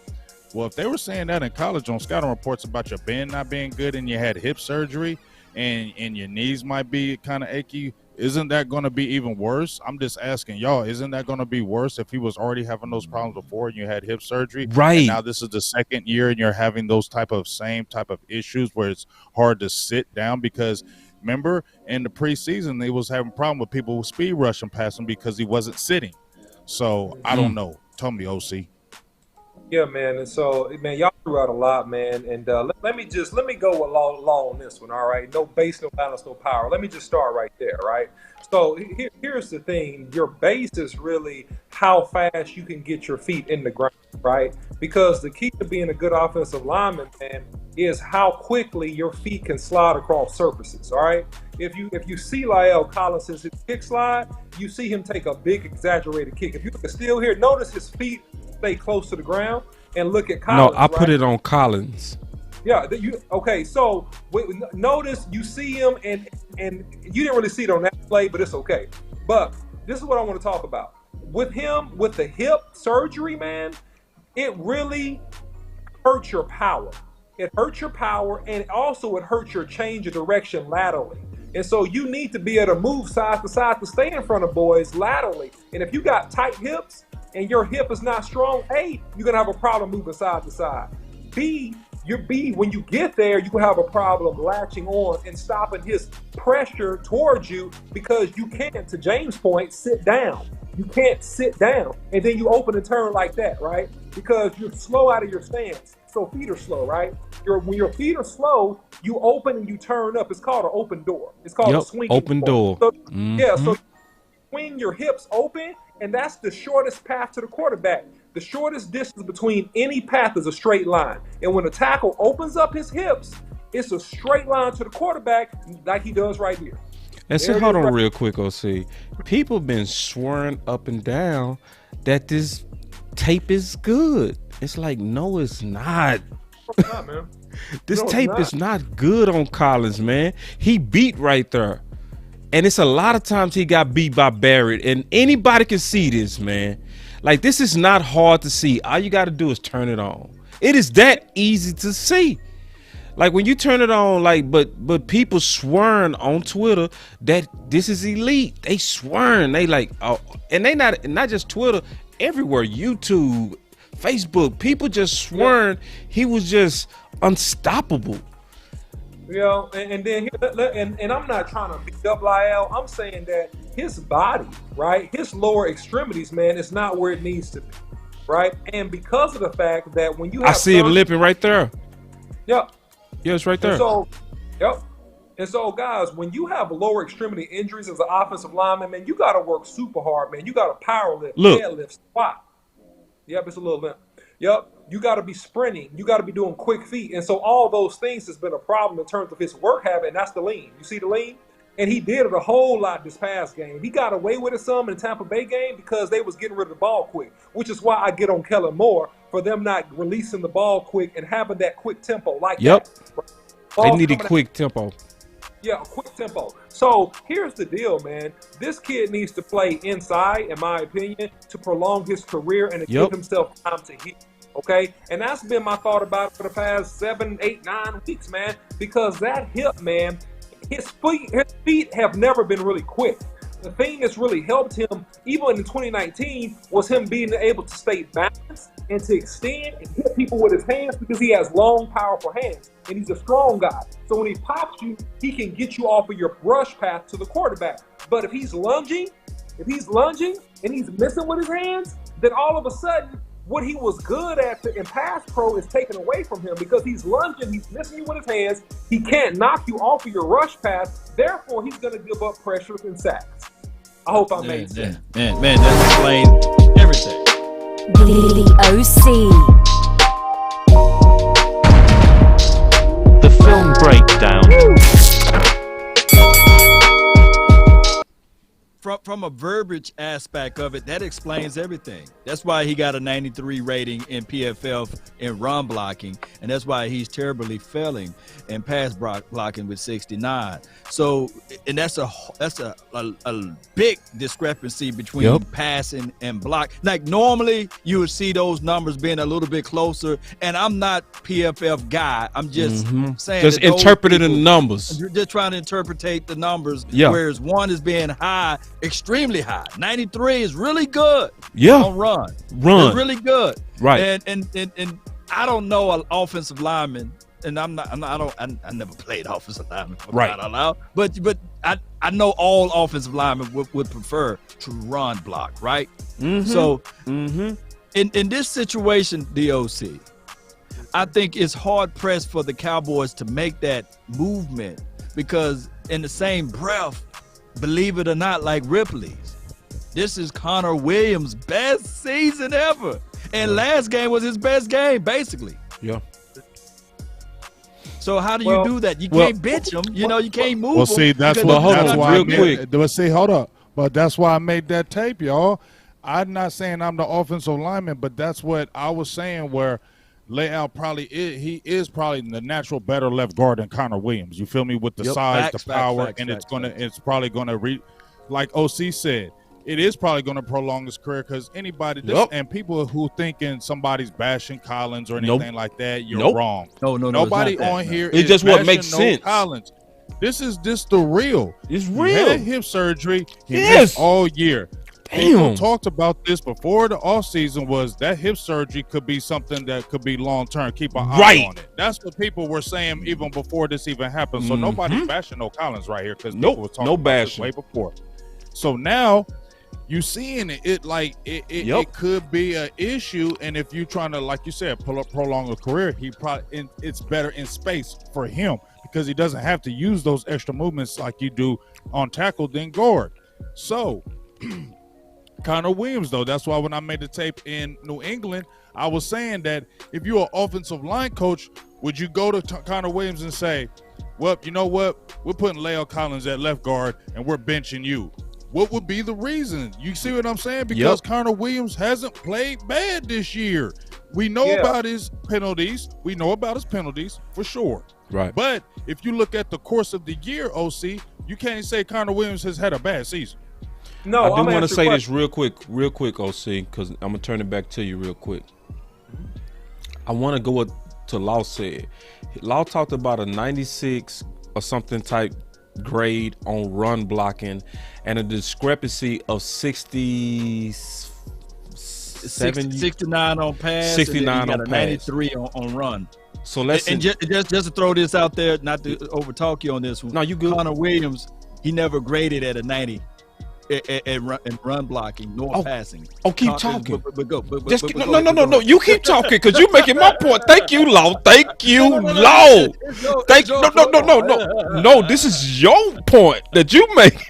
Speaker 3: Well, if they were saying that in college on scouting reports about your bend not being good and you had hip surgery and your knees might be kind of achy, isn't that going to be even worse? I'm just asking y'all, isn't that going to be worse if he was already having those problems before and you had hip surgery?
Speaker 2: Right.
Speaker 3: And now this is the second year and you're having those same type of issues where it's hard to sit down because remember in the preseason, they was having a problem with people speed rushing past him because he wasn't sitting. So I don't know. Tell me, OC.
Speaker 8: Yeah, man. And so, man, y'all threw out a lot, man. And let me go with law on this one. All right, no base, no balance, no power. Let me just start right there, right? So here's the thing: your base is really how fast you can get your feet in the ground, right? Because the key to being a good offensive lineman, man, is how quickly your feet can slide across surfaces. All right. If you see La'el Collins's kick slide, you see him take a big exaggerated kick. If you can still hear, notice his feet stay close to the ground and look at Collins.
Speaker 2: No, I put it on Collins.
Speaker 8: Yeah, okay. So notice you see him, and you didn't really see it on that play, but it's okay. But this is what I want to talk about with him with the hip surgery, man. It really hurts your power. It hurts your power, and also it hurts your change of direction laterally. And so you need to be able to move side to side to stay in front of boys laterally. And if you got tight hips and your hip is not strong, A, you're gonna have a problem moving side to side. B, when you get there, you will have a problem latching on and stopping his pressure towards you because you can't, to James' point, sit down. You can't sit down and then you open and turn like that, right? Because you're slow out of your stance. So feet are slow, right? When your feet are slow, you open and you turn up. It's called an open door. It's called a swinging
Speaker 2: open door.
Speaker 8: So, yeah, so swing your hips open, and that's the shortest path to the quarterback. The shortest distance between any path is a straight line. And when a tackle opens up his hips, it's a straight line to the quarterback like he does right here.
Speaker 2: Let's say, hold on real quick, OC. People been swearing up and down that this tape is good. It's like, no, it's not.
Speaker 8: Man.
Speaker 2: This tape is not good on Collins, man. He beat right there. And it's a lot of times he got beat by Barrett. And anybody can see this, man. Like, this is not hard to see. All you got to do is turn it on. It is that easy to see. Like when you turn it on, like, but people swearing on Twitter that this is elite. They swearing. They like, oh, and they not just Twitter, everywhere, YouTube, Facebook. People just swearing he was just unstoppable.
Speaker 8: And then and I'm not trying to beat up Lyle. I'm saying that his body, right, his lower extremities, man, is not where it needs to be, right? And because of the fact that when you have
Speaker 2: I see him lipping right there.
Speaker 8: Yep.
Speaker 2: Yeah, it's right there.
Speaker 8: And so, And so, guys, when you have lower extremity injuries as an offensive lineman, man, you got to work super hard, man. You got to power lift, deadlift, squat. Yep, it's a little limp. Yep, you got to be sprinting. You got to be doing quick feet. And so all those things has been a problem in terms of his work habit, and that's the lean. You see the lean? And he did it a whole lot this past game. He got away with it some in the Tampa Bay game because they was getting rid of the ball quick, which is why I get on Kellen Moore for them not releasing the ball quick and having that quick tempo like that.
Speaker 2: They needed quick tempo.
Speaker 8: Yeah, quick tempo. So here's the deal, man. This kid needs to play inside, in my opinion, to prolong his career and to give himself time to heal. Okay? And that's been my thought about it for the past 7, 8, 9 weeks, man. Because that hip, man, his feet have never been really quick. The thing that's really helped him, even in 2019, was him being able to stay balanced and to extend and hit people with his hands because he has long, powerful hands. And he's a strong guy. So when he pops you, he can get you off of your rush path to the quarterback. But if he's lunging and he's missing with his hands, then all of a sudden, what he was good at in pass pro is taken away from him because he's lunging, he's missing you with his hands, he can't knock you off of your rush path, therefore he's going to give up pressures and sacks. I hope I made sense.
Speaker 1: Man, that explains everything.
Speaker 7: The OC.
Speaker 9: The film breakdown.
Speaker 1: From a verbiage aspect of it, that explains everything. That's why he got a 93 rating in PFF in run blocking, and that's why he's terribly failing in pass blocking with 69. So, and that's a big discrepancy between passing and block. Like normally, you would see those numbers being a little bit closer. And I'm not PFF guy. I'm just saying,
Speaker 2: just interpreting the numbers.
Speaker 1: You're just trying to interpretate the numbers.
Speaker 2: Yeah.
Speaker 1: Whereas one is being high. Extremely high. 93 is really good.
Speaker 2: Yeah.
Speaker 1: On run. It's really good.
Speaker 2: Right.
Speaker 1: And I don't know an offensive lineman, and I never played offensive lineman.
Speaker 2: Right.
Speaker 1: But I know all offensive linemen would prefer to run block. Right. So in this situation, DOC, I think it's hard pressed for the Cowboys to make that movement because in the same breath, believe it or not, like Ripley's, this is Connor Williams' best season ever. And last game was his best game, basically.
Speaker 2: Yeah.
Speaker 1: So how do you do that? You can't bench him. You can't move him.
Speaker 3: Well, see, that's
Speaker 2: why
Speaker 3: hold up. But that's why I made that tape, y'all. I'm not saying I'm the offensive lineman, but that's what I was saying where layout probably he is probably the natural better left guard than Connor Williams. You feel me? With the size, the power, and it's probably gonna like OC said, it is probably gonna prolong his career because anybody and people who thinking somebody's bashing Collins or anything like that, you're wrong.
Speaker 1: No,
Speaker 3: nobody on here.
Speaker 2: It's just what makes sense.
Speaker 3: Collins. This is just the real.
Speaker 2: It's
Speaker 3: He
Speaker 2: real.
Speaker 3: had hip surgery. He missed all year. People talked about this before the offseason was that hip surgery could be something that could be long-term. Keep an eye on it. That's what people were saying even before this even happened. So nobody's bashing no Collins right here because people were talking about this way before. So now you seeing it could be an issue. And if you're trying to, like you said, prolong a career, it's better in space for him because he doesn't have to use those extra movements like you do on tackle than guard. So Connor Williams, though, that's why when I made the tape in New England, I was saying that if you're an offensive line coach, would you go to Connor Williams and say, well, you know what? We're putting La'el Collins at left guard and we're benching you. What would be the reason? You see what I'm saying? Because Connor Williams hasn't played bad this year. We know about his penalties. We know about his penalties for sure.
Speaker 2: Right.
Speaker 3: But if you look at the course of the year, OC, you can't say Connor Williams has had a bad season.
Speaker 2: No, I do want to say this real quick, OC, because I'm going to turn it back to you real quick. I want to go to Law said. Law talked about a 96 or something type grade on run blocking and a discrepancy of
Speaker 1: 69 on pass,
Speaker 2: 69 on pass,
Speaker 1: 93 on run.
Speaker 2: So let's
Speaker 1: just to throw this out there, not to overtalk you on this one.
Speaker 2: No, you good.
Speaker 1: Connor Williams, he never graded at a 90 in run blocking nor passing.
Speaker 2: Oh, keep talking.
Speaker 1: But go.
Speaker 2: No. You keep talking because you're making my point. Thank you, Law. Thank you, Law. No. This is your point that you make.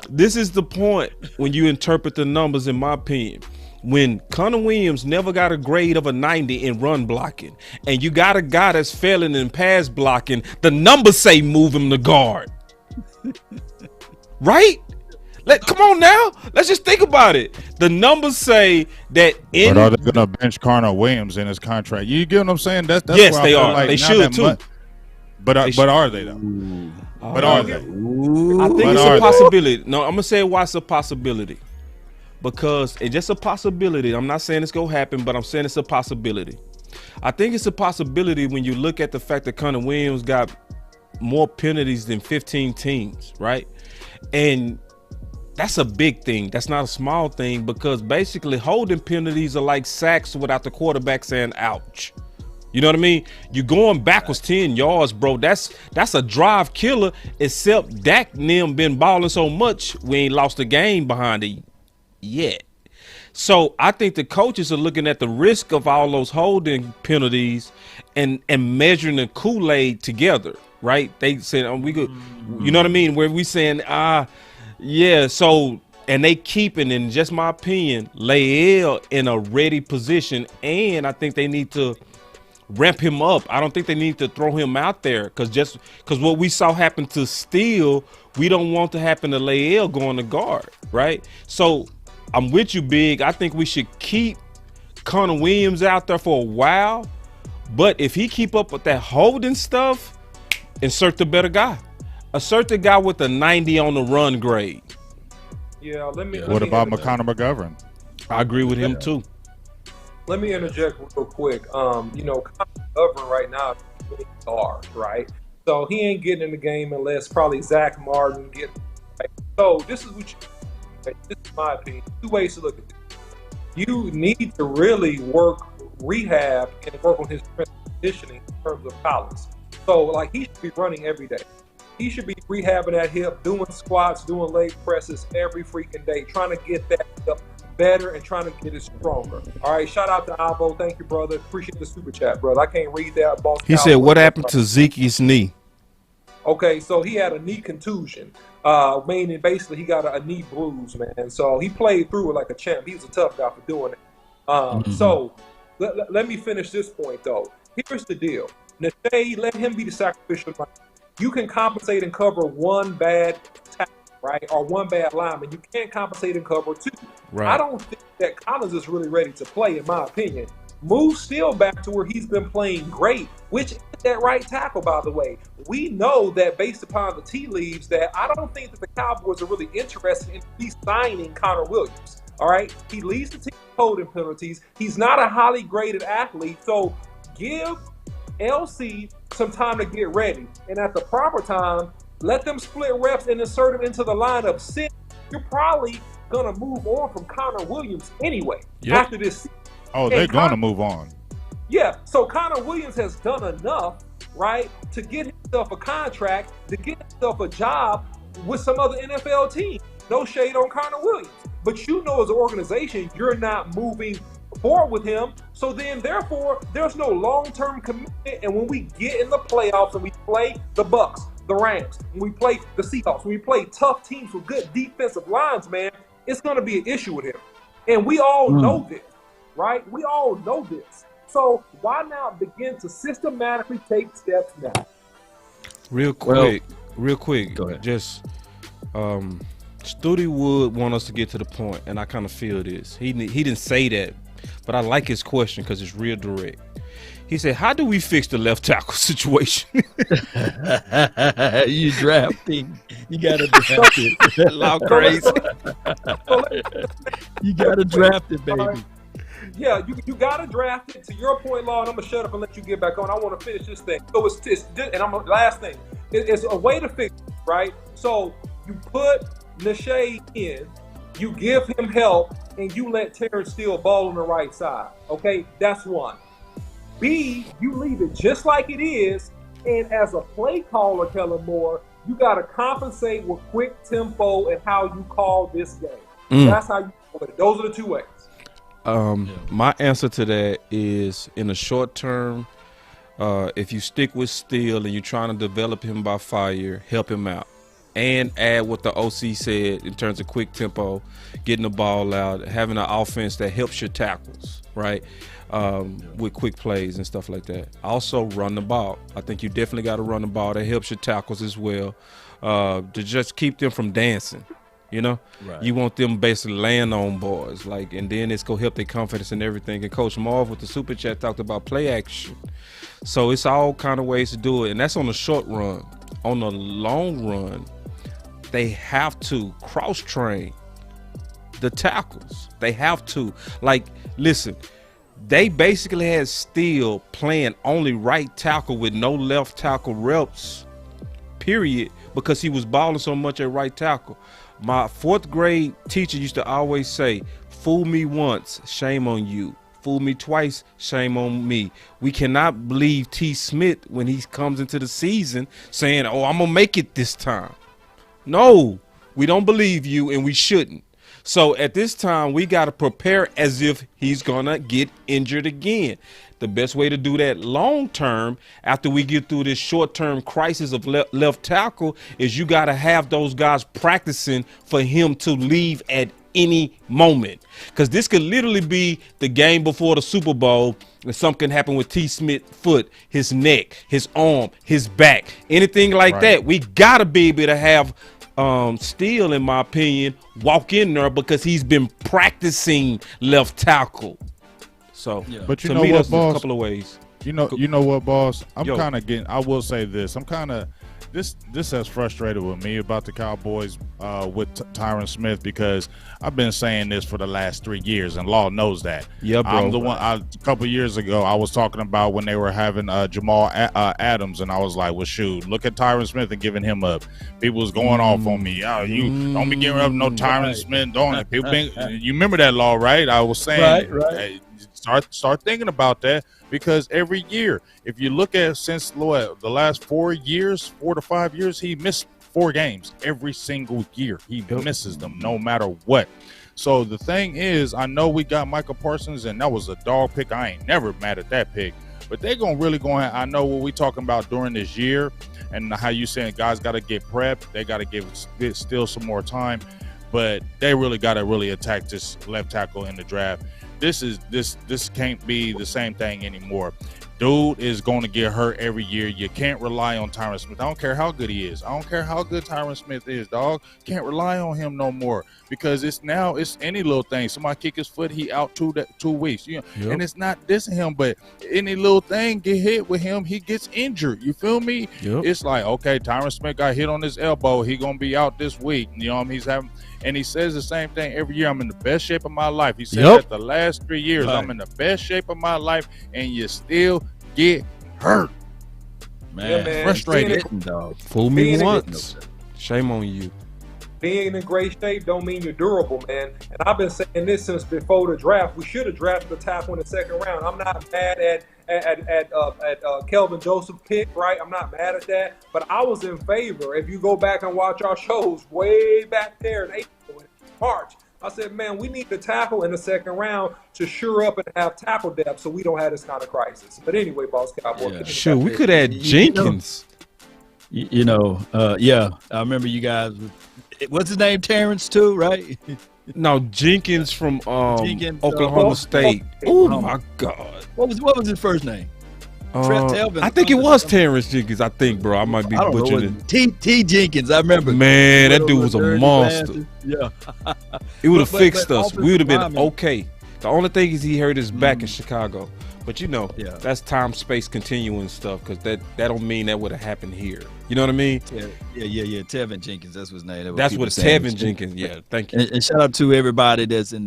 Speaker 2: This is the point when you interpret the numbers, in my opinion. When Connor Williams never got a grade of a 90 in run blocking, and you got a guy that's failing in pass blocking, the numbers say move him to guard. Right? Come on now. Let's just think about it. The numbers say that
Speaker 3: But are they going to bench Connor Williams in his contract? You get what I'm saying? That's
Speaker 2: yes, they are. Like they should too.
Speaker 3: But are they though? But are they?
Speaker 2: I think it's a possibility. No, I'm gonna say why it's a possibility. Because it's just a possibility. I'm not saying it's gonna happen, but I'm saying it's a possibility. I think it's a possibility when you look at the fact that Connor Williams got more penalties than 15 teams, right? And that's a big thing. That's not a small thing, because basically holding penalties are like sacks without the quarterback saying ouch. You know what I mean? You're going backwards 10 yards, bro. That's a drive killer, except Dak and them been balling so much, we ain't lost a game behind it yet. So I think the coaches are looking at the risk of all those holding penalties and measuring the Kool-Aid together, right? They said, oh, we good. You know what I mean? Where we saying, yeah, so, and they keeping, in just my opinion, Lael in a ready position, and I think they need to ramp him up. I don't think they need to throw him out there, because what we saw happen to Steele, we don't want to happen to Lael going to guard, right? So I'm with you, Big. I think we should keep Connor Williams out there for a while, but if he keep up with that holding stuff, insert the better guy. Assert the guy with a 90 on the run grade.
Speaker 8: Yeah,
Speaker 3: What about McGovern?
Speaker 2: I agree with him too.
Speaker 8: Let me interject real quick. Connor McGovern right now is really large, right? So he ain't getting in the game unless probably Zach Martin gets. Right? So this is what this is my opinion. Two ways to look at this. You need to really work rehab and work on his conditioning in terms of college. So like he should be running every day. He should be rehabbing that hip, doing squats, doing leg presses every freaking day, trying to get that hip better and trying to get it stronger. All right, shout out to Avo. Thank you, brother. Appreciate the super chat, brother. I can't read that. Boss
Speaker 2: he said, what happened to Zeke's knee?
Speaker 8: Okay, so he had a knee contusion, meaning basically he got a knee bruise, man. So he played through it like a champ. He was a tough guy for doing it. So let me finish this point, though. Here's the deal. Najee, let him be the sacrificial lamb. You can compensate and cover one bad tackle, right, or one bad lineman. You can't compensate and cover two. Right. I don't think that Collins is really ready to play, in my opinion. Move Steele back to where he's been playing great, which is that right tackle, by the way. We know that based upon the tea leaves that I don't think that the Cowboys are really interested in re-signing Connor Williams, all right? He leads the team holding penalties. He's not a highly graded athlete, so give LC some time to get ready. And at the proper time, let them split reps and insert him into the lineup. You're probably going to move on from Connor Williams anyway after this season.
Speaker 3: Oh, they're going to move on.
Speaker 8: Yeah, so Connor Williams has done enough, right, to get himself a contract, to get himself a job with some other NFL team. No shade on Connor Williams. But you know as an organization, you're not moving forward with him. So then, therefore, there's no long-term commitment. And when we get in the playoffs and we play the Bucks, the Rams, when we play the Seahawks, when we play tough teams with good defensive lines, man, it's going to be an issue with him. And we all know this. Right? We all know this. So why not begin to systematically take steps now?
Speaker 2: Real quick.
Speaker 1: Go ahead.
Speaker 2: Just Studi Wood want us to get to the point, and I kind of feel this. He didn't say that, but I like his question because it's real direct. He said, how do we fix the left tackle situation?
Speaker 1: You drafting. You got to draft it.
Speaker 2: Loud crazy.
Speaker 1: You got to draft it, baby.
Speaker 8: Yeah, you got to draft it. To your point, Law, and I'm gonna shut up and let you get back on. I want to finish this thing. So last thing. It's a way to fix it, right? So you put Nashay in, you give him help, and you let Terrence Steele ball on the right side. Okay, that's one. B, you leave it just like it is, and as a play caller, Kellen Moore, you got to compensate with quick tempo and how you call this game. That's how you do it. Those are the two ways.
Speaker 2: My answer to that is, in the short term, if you stick with Steele and you're trying to develop him by fire, help him out. And add what the OC said in terms of quick tempo, getting the ball out, having an offense that helps your tackles, right? With quick plays and stuff like that. Also, run the ball. I think you definitely got to run the ball. That helps your tackles as well, to just keep them from dancing. You know, right. You want them basically laying on boys, like, and then it's gonna help their confidence and everything. And Coach Marv with the super chat talked about play action, so it's all kind of ways to do it, and that's on the short run. On the long run, they have to cross train the tackles. They have to, like, listen. They basically had Steele playing only right tackle with no left tackle reps, period, because he was balling so much at right tackle. My fourth grade teacher used to always say, fool me once, shame on you. Fool me twice, shame on me. We cannot believe T. Smith when he comes into the season saying, oh, I'm going to make it this time. No, we don't believe you, and we shouldn't. So at this time, we got to prepare as if he's going to get injured again. The best way to do that long term, after we get through this short term crisis of left tackle, is you got to have those guys practicing for him to leave at any moment. Because this could literally be the game before the Super Bowl, and something can happen with T. Smith's foot, his neck, his arm, his back, anything like that. We got to be able to have Steele, in my opinion, walk in there because he's been practicing left tackle. So,
Speaker 3: but you
Speaker 2: to
Speaker 3: know
Speaker 2: me,
Speaker 3: what,
Speaker 2: that's
Speaker 3: boss?
Speaker 2: a couple of ways.
Speaker 3: You know what, boss? I'm kind of getting. I will say this. I'm kind of. This has frustrated with me about the Cowboys with Tyron Smith, because I've been saying this for the last 3 years, and Law knows that. Yeah, bro. I'm the one. A couple years ago, I was talking about when they were having Jamal Adams, and I was like, "Well, shoot, look at Tyron Smith and giving him up." People was going off on me. Oh, you don't be giving up no Tyron Smith, don't it? People you remember that, Law, right? I was saying, hey, start thinking about that. Because every year, if you look at since the last 4 to 5 years, he missed 4 games every single year. He misses them no matter what. So the thing is, I know we got Michael Parsons, and that was a dog pick. I ain't never mad at that pick. But they're going to really go ahead. I know what we talking about during this year and how you saying guys got to get prepped. They got to give still some more time. But they really got to really attack this left tackle in the draft. This can't be the same thing anymore. Dude is going to get hurt every year. You can't rely on Tyron Smith. I don't care how good he is. I don't care how good Tyron Smith is, dog. Can't rely on him no more, because it's any little thing. Somebody kick his foot, he out 2 weeks. You know, and it's not dissing him, but any little thing get hit with him, he gets injured. You feel me? It's like, okay, Tyron Smith got hit on his elbow. He gonna be out this week. You know, he's having. And he says the same thing every year. I'm in the best shape of my life. He said that the last 3 years. I'm in the best shape of my life, and you still get hurt.
Speaker 1: Man,
Speaker 3: frustrated.
Speaker 2: Fool me once, shame on you.
Speaker 8: Being in great shape don't mean you're durable, man. And I've been saying this since before the draft. We should have drafted the tackle in the second round. I'm not mad at Kelvin Joseph pick, right? I'm not mad at that. But I was in favor. If you go back and watch our shows way back there in April, March, I said, man, we need the tackle in the second round to shure up and have tackle depth so we don't have this kind of crisis. But anyway, Boss Cowboy.
Speaker 2: Sure, we could add Jenkins.
Speaker 1: I remember you guys. What's his name? Terrence too, right?
Speaker 2: No, Jenkins from Oklahoma State. Oh my God!
Speaker 1: What was his first name?
Speaker 2: I think it was Terrence Jenkins. I think, bro. I might be butchering it.
Speaker 1: T. Jenkins. I remember.
Speaker 2: Man, that dude was a monster.
Speaker 1: Yeah.
Speaker 2: It would have fixed us. We would have been okay. The only thing is he hurt his back in Chicago. But you know,
Speaker 1: Yeah.
Speaker 2: that's time space continuum stuff, because that don't mean that would have happened here. You know what I mean?
Speaker 1: Yeah. Tevin Jenkins, that's his name.
Speaker 2: That's what Tevin Jenkins. Yeah, thank you.
Speaker 1: And shout out to everybody that's in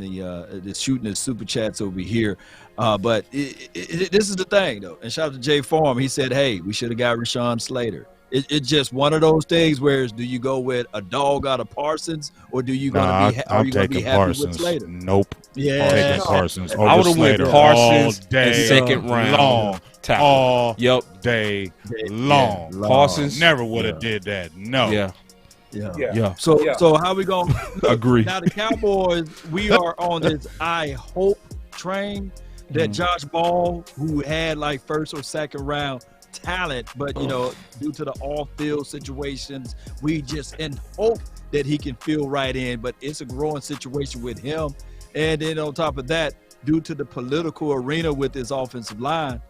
Speaker 1: that's shooting the super chats over here. But this is the thing though. And shout out to Jay Farm. He said, "Hey, we should have got Rashawn Slater." It's just one of those things. Where do you go with a dog out of Parsons, or do you gonna be? Are you gonna be happy
Speaker 3: Parsons.
Speaker 1: with Slater?
Speaker 3: Nope.
Speaker 1: Yeah,
Speaker 3: I'm taking Parsons.
Speaker 2: I would have went
Speaker 3: Slater
Speaker 2: Parsons
Speaker 3: all day
Speaker 2: in second round.
Speaker 3: long.
Speaker 2: Tackle.
Speaker 3: All
Speaker 2: Yep.
Speaker 3: day long.
Speaker 2: Parsons
Speaker 3: Never would have did that. No.
Speaker 2: Yeah.
Speaker 1: So how we gonna
Speaker 2: Agree.
Speaker 1: Now the Cowboys, we are on this I hope train that Josh Ball, who had like first or second round talent, but due to the off-field situations, we just in hope that he can feel right in. But it's a growing situation with him, and then on top of that, due to the political arena with his offensive line,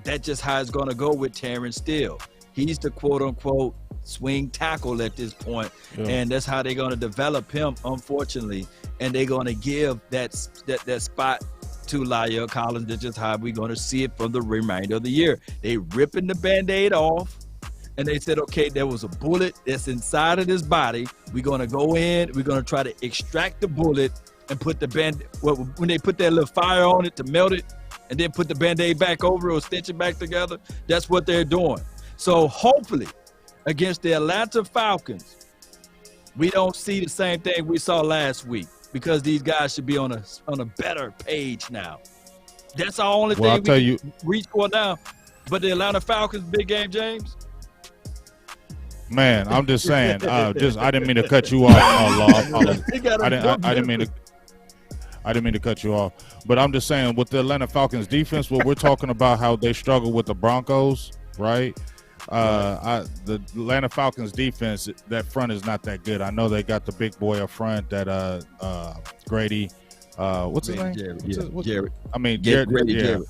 Speaker 1: that's just how it's going to go with Terrence Steele. He's the quote-unquote swing tackle at this point, and that's how they're going to develop him, unfortunately, and they're going to give that spot to La'el Collins. That's just how we're going to see it from the remainder of the year. They ripping the Band-Aid off, and they said, okay, there was a bullet that's inside of this body. We're going to go in, we're going to try to extract the bullet and put the when they put that little fire on it to melt it, and then put the Band-Aid back over it or stitch it back together. That's what they're doing. So hopefully against the Atlanta Falcons, we don't see the same thing we saw last week, because these guys should be on a better page now. That's the only thing we can reach for now. But the Atlanta Falcons, big game, James.
Speaker 3: Man, I'm just saying. I didn't mean to cut you off. I didn't mean to cut you off. But I'm just saying, with the Atlanta Falcons defense, what we're talking about, how they struggle with the Broncos, right? The Atlanta Falcons defense, that front is not that good. I know they got the big boy up front, that Grady. What's his name?
Speaker 1: Jared.
Speaker 3: Jared.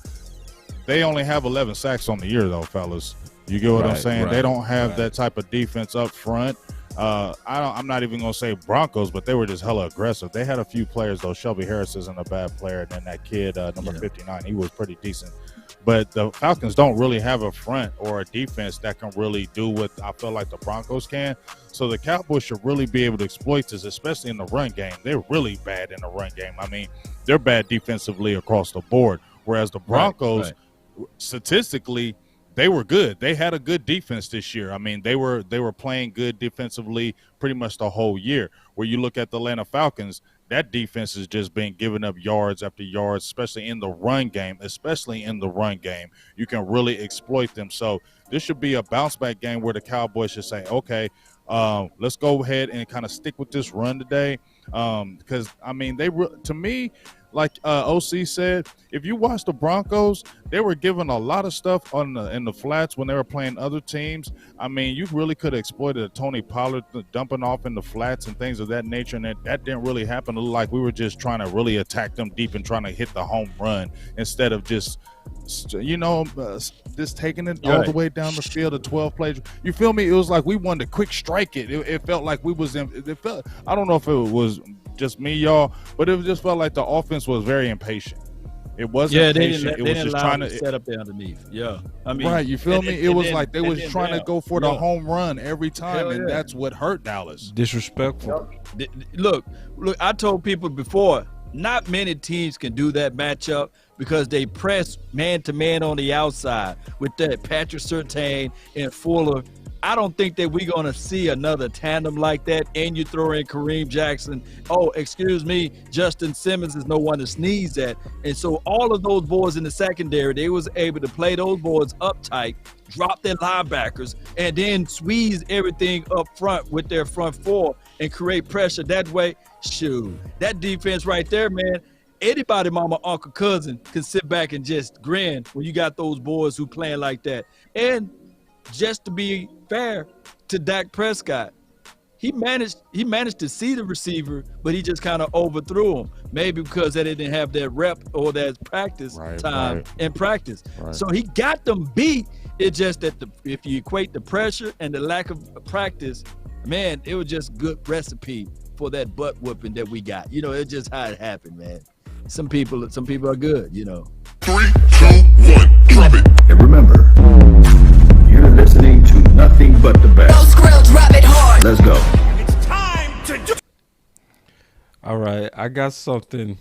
Speaker 3: They only have 11 sacks on the year, though, fellas. You get what I'm saying? They don't have that type of defense up front. I'm not even gonna say Broncos, but they were just hella aggressive. They had a few players though. Shelby Harris isn't a bad player, and then that kid number 59, he was pretty decent. But the Falcons don't really have a front or a defense that can really do what I feel like the Broncos can. So the Cowboys should really be able to exploit this, especially in the run game. They're really bad in the run game. I mean, they're bad defensively across the board, whereas the Broncos, statistically, they were good. They had a good defense this year. I mean, they were playing good defensively pretty much the whole year. Where you look at the Atlanta Falcons, that defense has just been giving up yards after yards, especially in the run game. You can really exploit them. So this should be a bounce-back game where the Cowboys should say, okay, let's go ahead and kind of stick with this run today. Because, I mean, to me, like OC said, if you watch the Broncos, they were given a lot of stuff in the flats when they were playing other teams. I mean, you really could have exploited a Tony Pollard dumping off in the flats and things of that nature, and that didn't really happen. It looked like we were just trying to really attack them deep and trying to hit the home run instead of just taking it all the way down the field of 12 plays. You feel me? It was like we wanted to quick strike it. It felt like we was in. I don't know if it was just me, y'all, but it just felt like the offense was very impatient. It wasn't patient. It was just trying to
Speaker 1: set up there underneath. Yeah, I mean,
Speaker 3: right. You feel me? It was like they was trying to go for the home run every time, and that's what hurt Dallas.
Speaker 2: Disrespectful.
Speaker 1: Look. I told people before, not many teams can do that matchup because they press man-to-man on the outside with that Patrick Surtain and Fuller. I don't think that we're going to see another tandem like that, and you throw in Kareem Jackson. Oh, excuse me, Justin Simmons is no one to sneeze at. And so all of those boys in the secondary, they was able to play those boys up tight, drop their linebackers, and then squeeze everything up front with their front four and create pressure that way. Shoot, that defense right there, man, anybody, mama, uncle, cousin can sit back and just grin when you got those boys who playing like that. And just to be fair to Dak Prescott, he managed to see the receiver, but he just kind of overthrew him. Maybe because they didn't have that rep or that practice time in practice. Right. So he got them beat. It's just that if you equate the pressure and the lack of practice, man, it was just good recipe for that butt whooping that we got. It's just how it happened, man. Some people are good,
Speaker 5: 3, 2, drop it.
Speaker 6: And remember, you're listening to nothing but the best. Let's go.
Speaker 2: All right, I got something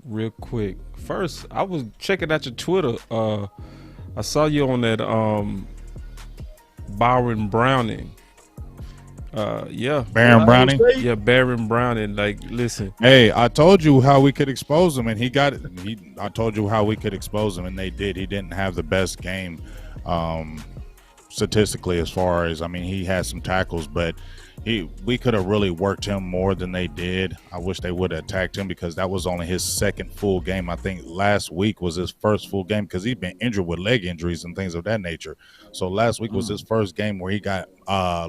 Speaker 2: real quick. First, I was checking out your Twitter. I saw you on that Byron Browning.
Speaker 3: Baron Browning.
Speaker 2: Yeah, Baron Browning. Like, listen.
Speaker 3: Hey, I told you how we could expose him, and he got it. I told you how we could expose him, and they did. He didn't have the best game statistically, as far as, I mean, he had some tackles, but we could have really worked him more than they did. I wish they would have attacked him, because that was only his second full game. I think last week was his first full game, because he'd been injured with leg injuries and things of that nature. So last week was his first game where he got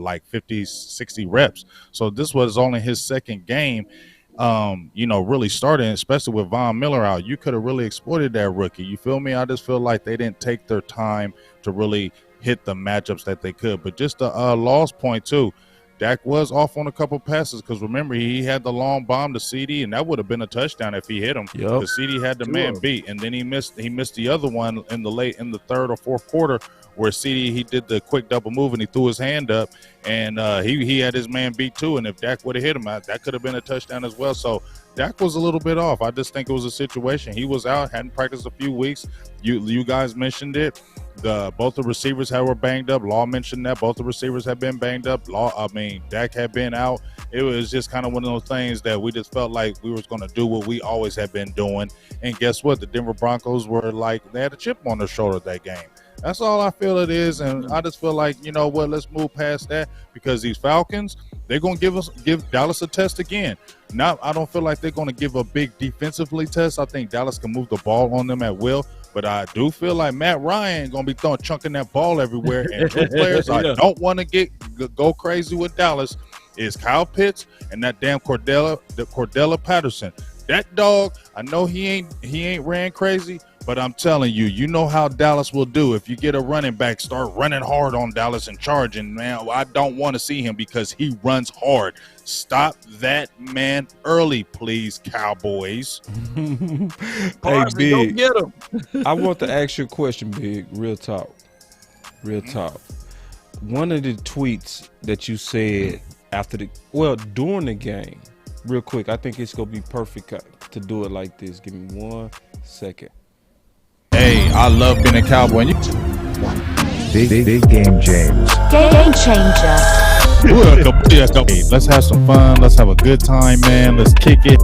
Speaker 3: like 50, 60 reps. So this was only his second game, really starting, especially with Von Miller out. You could have really exploited that rookie. You feel me? I just feel like they didn't take their time to really hit the matchups that they could. But just a loss point too. Dak was off on a couple passes, because remember, he had the long bomb to CD, and that would have been a touchdown if he hit him. The CD had the man beat, and then he missed the other one in the third or fourth quarter, where CD, he did the quick double move and he threw his hand up, and he had his man beat too. And if Dak would have hit him, that could have been a touchdown as well. So Dak was a little bit off. I just think it was a situation. He was out, hadn't practiced a few weeks. You guys mentioned it. Both the receivers were banged up. Law mentioned that both the receivers have been banged up. Dak had been out. It was just kind of one of those things that we just felt like we was going to do what we always have been doing. And guess what? The Denver Broncos were like, they had a chip on their shoulder that game. That's all I feel it is. And I just feel like, you know what, let's move past that, because these Falcons, they're going to give Dallas a test again. Now, I don't feel like they're going to give a big defensively test. I think Dallas can move the ball on them at will. But I do feel like Matt Ryan going to be chunking that ball everywhere. And two players I don't want to go crazy with Dallas is Kyle Pitts and that damn Cordella Patterson. That dog, I know he ain't ran crazy, but I'm telling you, you know how Dallas will do. If you get a running back, start running hard on Dallas and charging, man, I don't want to see him, because he runs hard. Stop that man early, please, Cowboys.
Speaker 2: Hey, Big, get him. I want to ask you a question, Big. Real talk. One of the tweets that you said during the game, real quick, I think it's going to be perfect to do it like this. Give me 1 second.
Speaker 3: Hey, I love being a Cowboy.
Speaker 10: Big game, James.
Speaker 7: Game changer.
Speaker 3: Let's have some fun. Let's have a good time, man. Let's kick it.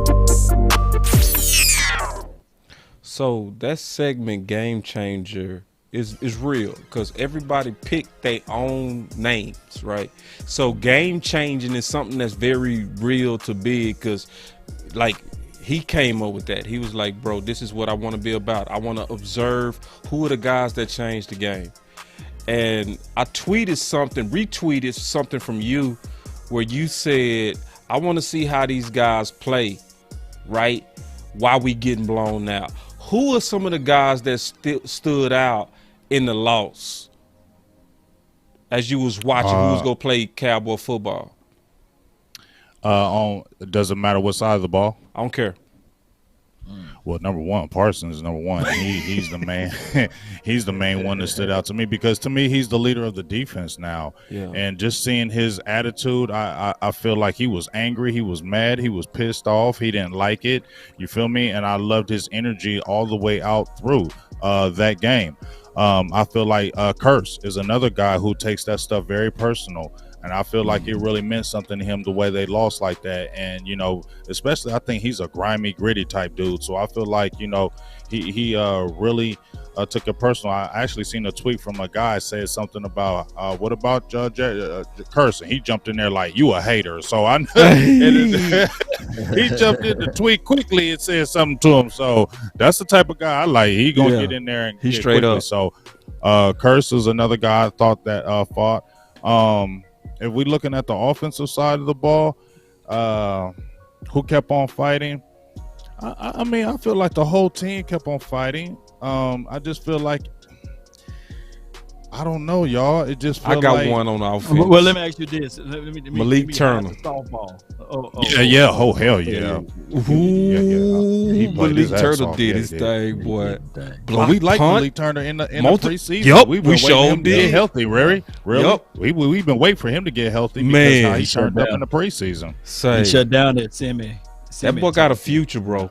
Speaker 2: So that segment, Game Changer, is real, because everybody picked their own names, right? So game changing is something that's very real to Big, because like he came up with that. He was like, bro, this is what I want to be about. I want to observe who are the guys that changed the game. And I retweeted something from you where you said, I want to see how these guys play, right? Why we getting blown out? Who are some of the guys that stood out in the loss as you was watching who was going to play Cowboy football?
Speaker 3: It doesn't matter what side of the ball.
Speaker 2: I don't care.
Speaker 3: Well, number one, Parsons is number one. He's the man. He's the main one that stood out to me, because to me, he's the leader of the defense now. Yeah. And just seeing his attitude, I feel like he was angry. He was mad. He was pissed off. He didn't like it. You feel me? And I loved his energy all the way out through that game. I feel like Curse is another guy who takes that stuff very personal. And I feel like it really meant something to him the way they lost like that. And, you know, especially I think he's a grimy, gritty type dude. So I feel like, you know, he really took it personal. I actually seen a tweet from a guy said something about, what about Curse? And he jumped in there like, you a hater. So I he jumped in the tweet quickly and said something to him. So that's the type of guy I like. He going to get in there and
Speaker 2: he's straight
Speaker 3: quickly.
Speaker 2: up.
Speaker 3: So Curse is another guy I thought that fought. If we're looking at the offensive side of the ball, who kept on fighting? I mean, I feel like the whole team kept on fighting. I just feel like I don't know, y'all. It just
Speaker 2: I
Speaker 3: feel
Speaker 2: got
Speaker 3: like,
Speaker 2: one on offense.
Speaker 1: Well, let me ask you this. Let me
Speaker 2: Malik Turner.
Speaker 1: Softball.
Speaker 3: Yeah. Oh, hell yeah. He played
Speaker 2: Malik
Speaker 3: his ass
Speaker 2: Turner
Speaker 3: off.
Speaker 2: did
Speaker 3: Yeah,
Speaker 2: his
Speaker 3: he
Speaker 2: thing, boy.
Speaker 3: Well, we like
Speaker 2: Punt.
Speaker 3: Malik Turner in the preseason.
Speaker 2: Yup,
Speaker 3: We've
Speaker 2: we
Speaker 3: been waiting
Speaker 2: sure
Speaker 3: him to
Speaker 2: did.
Speaker 3: get healthy, really.
Speaker 2: Yup.
Speaker 3: We've been waiting for him to get healthy because
Speaker 2: Man,
Speaker 3: how he
Speaker 2: he
Speaker 3: turned
Speaker 1: shut
Speaker 3: up
Speaker 1: down.
Speaker 3: in the preseason.
Speaker 1: He shut down that semi.
Speaker 2: That boy got a future, bro.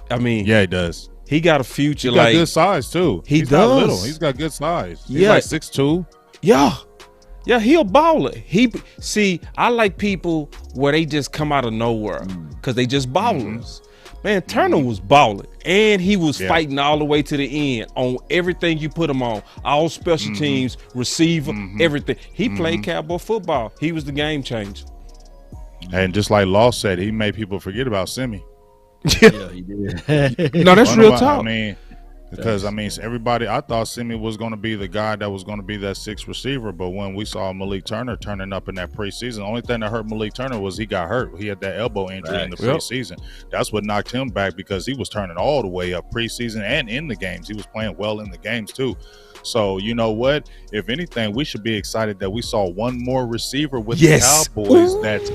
Speaker 2: I mean,
Speaker 3: Yeah, he does.
Speaker 2: he got a future.
Speaker 3: He's got
Speaker 2: like
Speaker 3: good size too.
Speaker 2: He's
Speaker 3: not
Speaker 2: does.
Speaker 3: little. He's got good size. He's
Speaker 2: Yeah.
Speaker 3: like 6'2".
Speaker 2: Yeah, he a baller. I like people where they just come out of nowhere because they just ballers. Man, Turner was balling, and he was fighting all the way to the end on everything you put him on. All special teams, receiver, everything. He played Cowboy football. He was the game changer.
Speaker 3: And just like Law said, he made people forget about Simi.
Speaker 1: Yeah, he did.
Speaker 2: No, that's real talk.
Speaker 3: I mean, because everybody, I thought Simi was going to be the guy that was going to be that sixth receiver, but when we saw Malik Turner turning up in that preseason, the only thing that hurt Malik Turner was he got hurt. He had that elbow injury in the preseason. That's what knocked him back because he was turning all the way up preseason and in the games. He was playing well in the games too. So you know what? If anything, we should be excited that we saw one more receiver with the Cowboys that's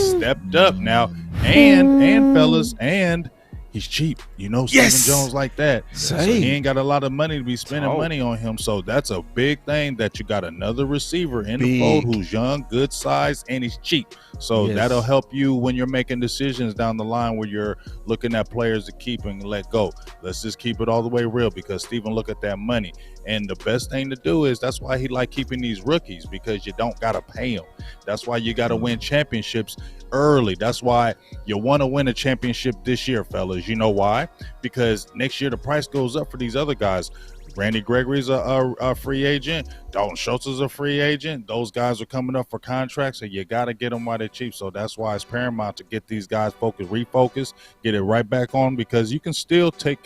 Speaker 3: stepped up now, and fellas, and he's cheap. You know, Stephen Jones like that. So he ain't got a lot of money to be spending money on him. So that's a big thing that you got another receiver in the fold who's young, good size, and he's cheap. So that'll help you when you're making decisions down the line where you're looking at players to keep and let go. Let's just keep it all the way real because Stephen look at that money. And the best thing to do is that's why he like keeping these rookies because you don't got to pay them. That's why you got to win championships early. That's why you want to win a championship this year, fellas. You know why? Because next year the price goes up for these other guys. Randy Gregory's a free agent. Dalton Schultz is a free agent. Those guys are coming up for contracts, so you got to get them while they're cheap. So that's why it's paramount to get these guys refocused, get it right back on because you can still take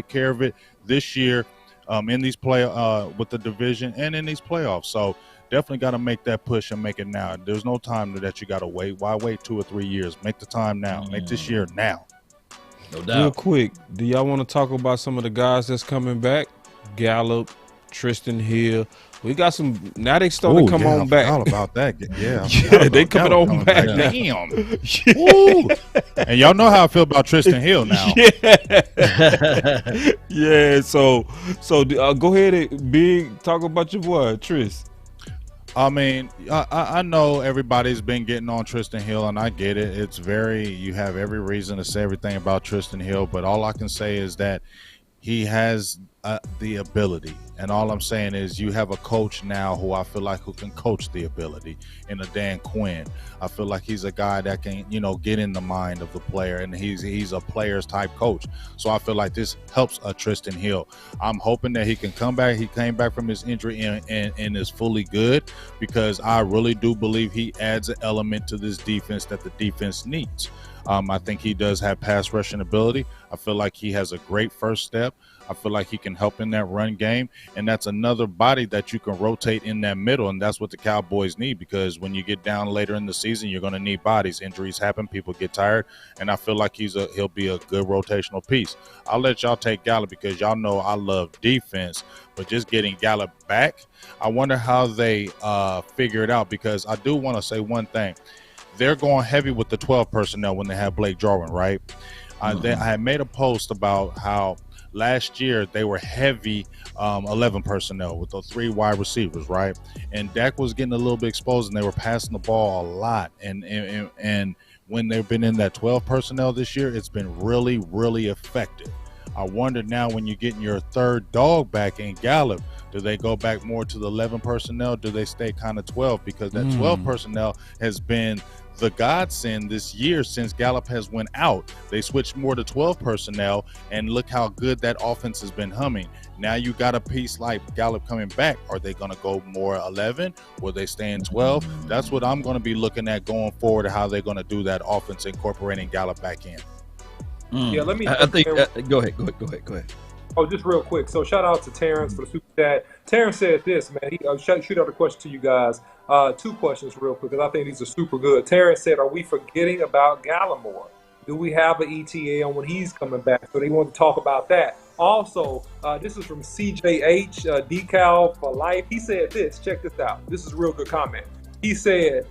Speaker 3: care of it this year in these with the division and in these playoffs. So definitely got to make that push and make it now. There's no time that you got to wait. Why wait 2 or 3 years? Make the time now. Make this year now.
Speaker 1: No doubt.
Speaker 2: Real quick, do y'all want to talk about some of the guys that's coming back? Gallup, Tristan Hill. We got some. Now they starting to come on back.
Speaker 3: All about that. Yeah,
Speaker 2: they coming on back.
Speaker 3: Damn. And y'all know how I feel about Tristan Hill now.
Speaker 2: Yeah. So go ahead and talk about your boy Tris.
Speaker 3: I mean, I know everybody's been getting on Tristan Hill, and I get it. You have every reason to say everything about Tristan Hill, but all I can say is that he has the ability, and all I'm saying is you have a coach now who I feel like who can coach the ability in a Dan Quinn. I feel like he's a guy that can, get in the mind of the player, and he's a player's type coach. So I feel like this helps Tristan Hill. I'm hoping that he can come back. He came back from his injury and is fully good because I really do believe he adds an element to this defense that the defense needs. I think he does have pass rushing ability. I feel like he has a great first step. I feel like he can help in that run game, and that's another body that you can rotate in that middle, and that's what the Cowboys need because when you get down later in the season, you're going to need bodies. Injuries happen, people get tired, and I feel like he'll be a good rotational piece. I'll let y'all take Gallup because y'all know I love defense, but just getting Gallup back, I wonder how they figure it out because I do want to say one thing. They're going heavy with the 12 personnel when they have Blake Jarwin, right? I had made a post about how last year they were heavy 11 personnel with the 3 wide receivers, right? And Dak was getting a little bit exposed, and they were passing the ball a lot. And when they've been in that 12 personnel this year, it's been really, really effective. I wonder now when you're getting your third dog back in Gallup, do they go back more to the 11 personnel? Do they stay kind of 12? Because that 12 personnel has been the godsend this year since Gallup has went out. They switched more to 12 personnel, and look how good that offense has been humming. Now you got a piece like Gallup coming back. Are they going to go more 11? Will they stay in 12? That's what I'm going to be looking at going forward, how they're going to do that offense, incorporating Gallup back in.
Speaker 8: Yeah, let me.
Speaker 1: I think. Go ahead.
Speaker 8: Oh, just real quick. So shout out to Terrence for the super chat. Terrence said this, man. He shoot out a question to you guys. 2 questions real quick because I think these are super good. Terrence said, are we forgetting about Gallimore? Do we have an ETA on when he's coming back? So they want to talk about that. Also, this is from CJH, Decal for Life. He said this. Check this out. This is a real good comment. He said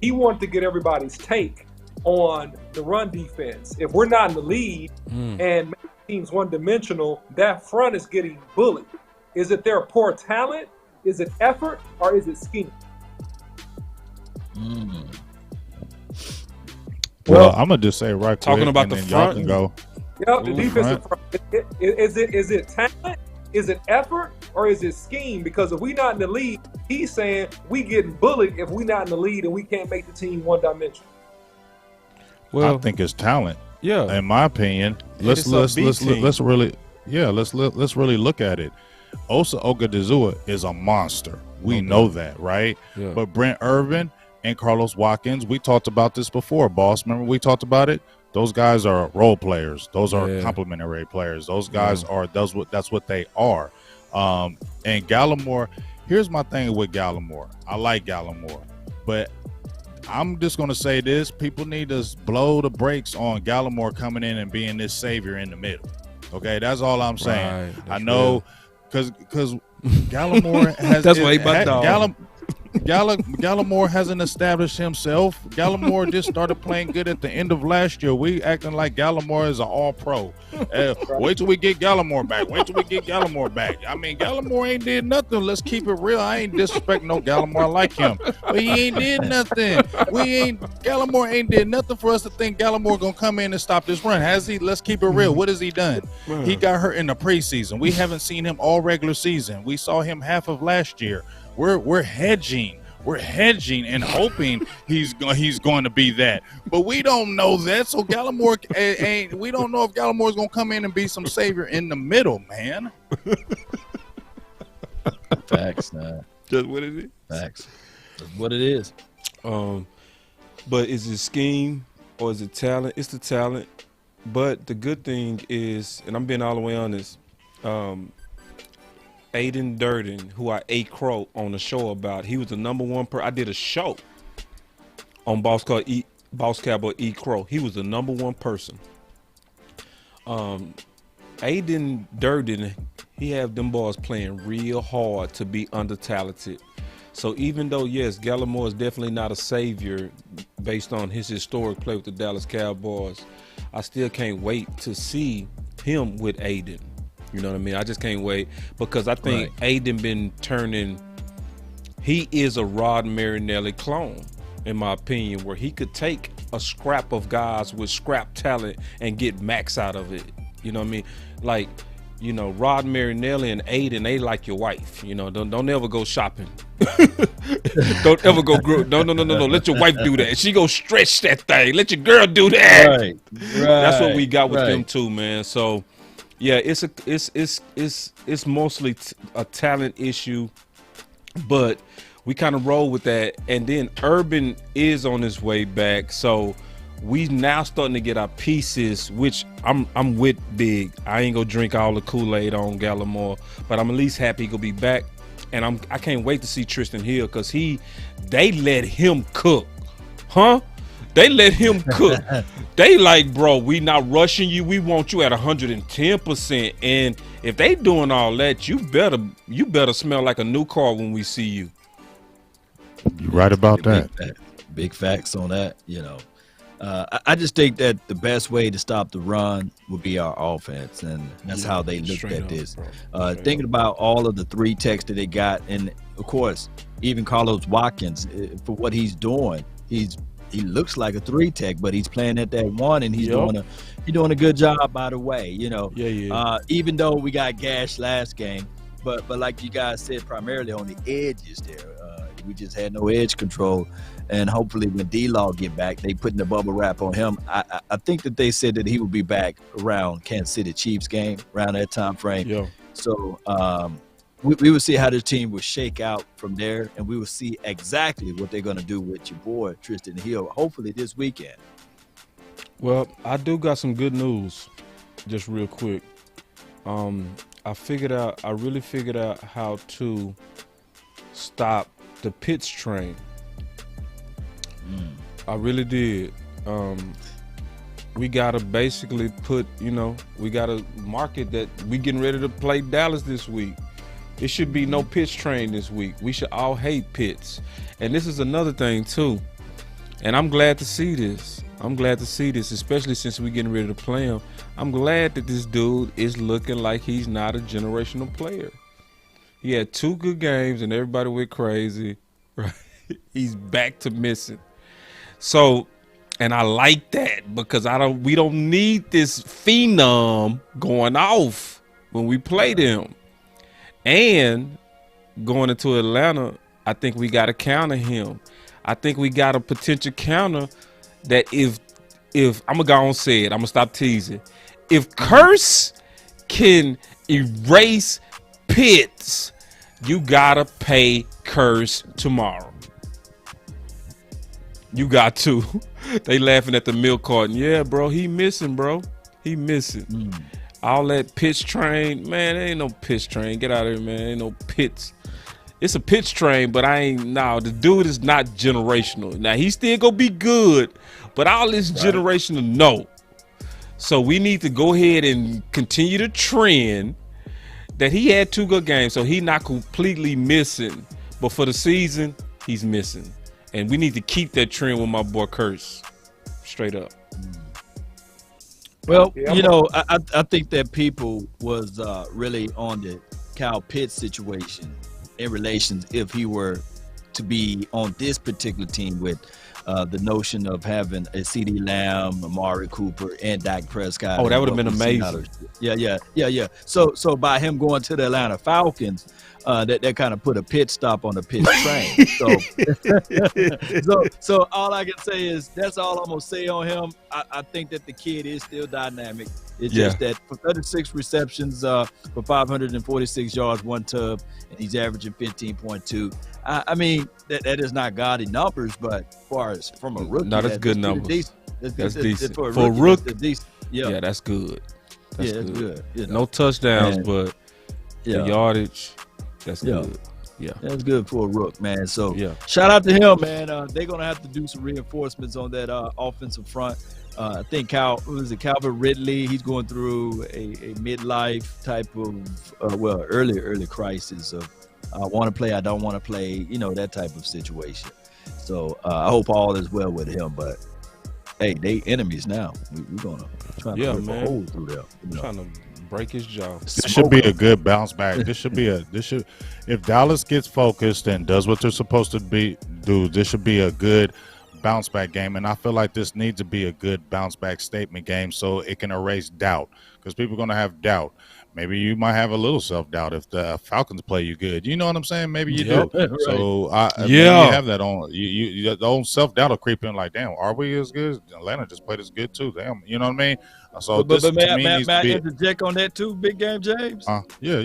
Speaker 8: he wanted to get everybody's take on the run defense. If we're not in the lead and make teams one-dimensional, that front is getting bullied. Is it their poor talent? Is it effort? Or is it scheme?
Speaker 3: Well, I'm gonna just say right quick,
Speaker 2: talking about
Speaker 3: and
Speaker 2: the
Speaker 3: then
Speaker 2: front.
Speaker 3: y'all can go.
Speaker 8: Yep, the defensive front. Is it talent? Is it effort? Or is it scheme? Because if we're not in the lead, he's saying we getting bullied if we're not in the lead and we can't make the team one-dimensional.
Speaker 3: Well, I think it's talent.
Speaker 2: Yeah,
Speaker 3: in my opinion, let's really look at it. Osa Ogadizua is a monster. We know that, right?
Speaker 2: Yeah.
Speaker 3: But Brent Urban and Carlos Watkins, we talked about this before, boss. Remember we talked about it? Those guys are role players. Those are complementary players. Those guys are that's what they are. And Gallimore, here's my thing with Gallimore. I like Gallimore, but I'm just gonna say this: people need to blow the brakes on Gallimore coming in and being this savior in the middle. Okay, that's all I'm saying.
Speaker 2: Right,
Speaker 3: I know, because Gallimore has
Speaker 2: that's why he my dog.
Speaker 3: Gallimore hasn't established himself. Gallimore just started playing good at the end of last year. We acting like Gallimore is an all-pro. Wait till we get Gallimore back. I mean, Gallimore ain't did nothing. Let's keep it real. I ain't disrespecting no Gallimore. I like him, but he ain't did nothing. Gallimore ain't did nothing for us to think Gallimore gonna come in and stop this run. Has he? Let's keep it real. What has he done? He got hurt in the preseason. We haven't seen him all regular season. We saw him half of last year. We're hedging and hoping he's going to be that, but we don't know that. So Gallimore ain't. We don't know if Gallimore is going to come in and be some savior in the middle, man.
Speaker 1: Facts, man.
Speaker 2: That's what it is.
Speaker 1: Facts. That's what it is.
Speaker 2: But is it scheme or is it talent? It's the talent. But the good thing is, and I'm being all the way honest, Aiden Durden, who I ate crow on the show about, he was the number one I did a show on Boss Cowboy E Crow. He was the number one person. Aiden Durden, he have them boys playing real hard to be under talented. So even though, yes, Gallimore is definitely not a savior based on his historic play with the Dallas Cowboys, I still can't wait to see him with Aiden. You know what I mean? I just can't wait because I think Aiden been turning. He is a Rod Marinelli clone, in my opinion, where he could take a scrap of guys with scrap talent and get max out of it. You know what I mean? Like, you know, Rod Marinelli and Aiden, they like your wife. You know, don't ever go shopping. Don't ever go. No. Let your wife do that. She go stretch that thing. Let your girl do that. Right. That's what we got with them too, man. So. Yeah, it's mostly a talent issue, but we kind of roll with that. And then Urban is on his way back, so we now starting to get our pieces, which I'm with Big. I ain't gonna drink all the Kool-Aid on Gallimore, but I'm at least happy he gonna be back. And I can't wait to see Tristan Hill because they let him cook, huh? They let him cook. They like, bro, we not rushing you. We want you at 110%. And if they doing all that, you better smell like a new car when we see you.
Speaker 3: You right about that.
Speaker 1: Big facts on that. You know, I just think that the best way to stop the run would be our offense, and that's how they looked at this. Thinking about all of the 3 techs that they got, and of course, even Carlos Watkins for what he's doing, he looks like a 3 tech, but he's playing at that 1, and he's doing a good job. By the way, you know, even though we got gashed last game, but like you guys said, primarily on the edges there, we just had no edge control, and hopefully when D-Law get back, they putting the bubble wrap on him. I think that they said that he would be back around Kansas City Chiefs game, around that time frame. Yeah. So we will see how this team will shake out from there, and we will see exactly what they're going to do with your boy, Tristan Hill, hopefully this weekend.
Speaker 2: Well, I do got some good news, just real quick. I really figured out how to stop the Pitts train. I really did. we gotta basically put, we gotta market that we getting ready to play Dallas this week. It should be no pitch train this week. We should all hate Pitts. And this is another thing too. And I'm glad to see this. Especially since we're getting ready to play him. I'm glad that this dude is looking like he's not a generational player. He had 2 good games and everybody went crazy. Right? He's back to missing. So, and I like that because we don't need this phenom going off when we play them. And going into Atlanta, I think we got to counter him. I think we got a potential counter that if I'm going to go on and say it, I'm going to stop teasing. If Curse can erase Pitts, you got to pay Curse tomorrow. You got to. They laughing at the milk carton. Yeah, bro, he missing, bro. He missing. All that pitch train, man, there ain't no pitch train. Get out of here, man. Ain't no pitch. It's a pitch train, but the dude is not generational. Now, he still gonna be good, but all this generational, no. So we need to go ahead and continue the trend that he had 2 good games, so he not completely missing. But for the season, he's missing. And we need to keep that trend with my boy Curse. Straight up.
Speaker 1: Well, I think that people was really on the Kyle Pitts situation in relations if he were to be on this particular team with the notion of having a CD Lamb, Amari Cooper, and Dak Prescott.
Speaker 2: Oh, that would have been amazing.
Speaker 1: Yeah. So by him going to the Atlanta Falcons, that kind of put a pit stop on the pit train. So all I can say is that's all I'm gonna say on him. I think that the kid is still dynamic. It's just that for 36 receptions, for 546 yards, 1 tub, and he's averaging 15.2. I mean that is not gaudy numbers, but as far as from a rookie,
Speaker 2: that's good numbers. That's decent for a
Speaker 1: rookie.
Speaker 2: That's yeah, that's good.
Speaker 1: That's good.
Speaker 2: No touchdowns, but the yardage. That's good. Yeah,
Speaker 1: that's good for a rook, man. So shout out to him, man. They're gonna have to do some reinforcements on that offensive front. I think Calvin Ridley? He's going through a midlife type of early crisis of I want to play, I don't want to play, that type of situation. So I hope all is well with him. But hey, they enemies now. We're gonna try to rip a hole through them.
Speaker 2: Trying to break his jaw.
Speaker 3: This should be a good bounce back. If Dallas gets focused and does what they're supposed to do, this should be a good bounce back game. And I feel like this needs to be a good bounce back statement game so it can erase doubt, because people are going to have doubt. Maybe you might have a little self-doubt if the Falcons play you good. You know what I'm saying? Maybe you do. Right. So you have that on. You the own self-doubt will creep in like, damn, are we as good? Atlanta just played as good too. Damn, you know what I mean? So
Speaker 1: but may I interject on that too, Big Game James?
Speaker 3: Yeah.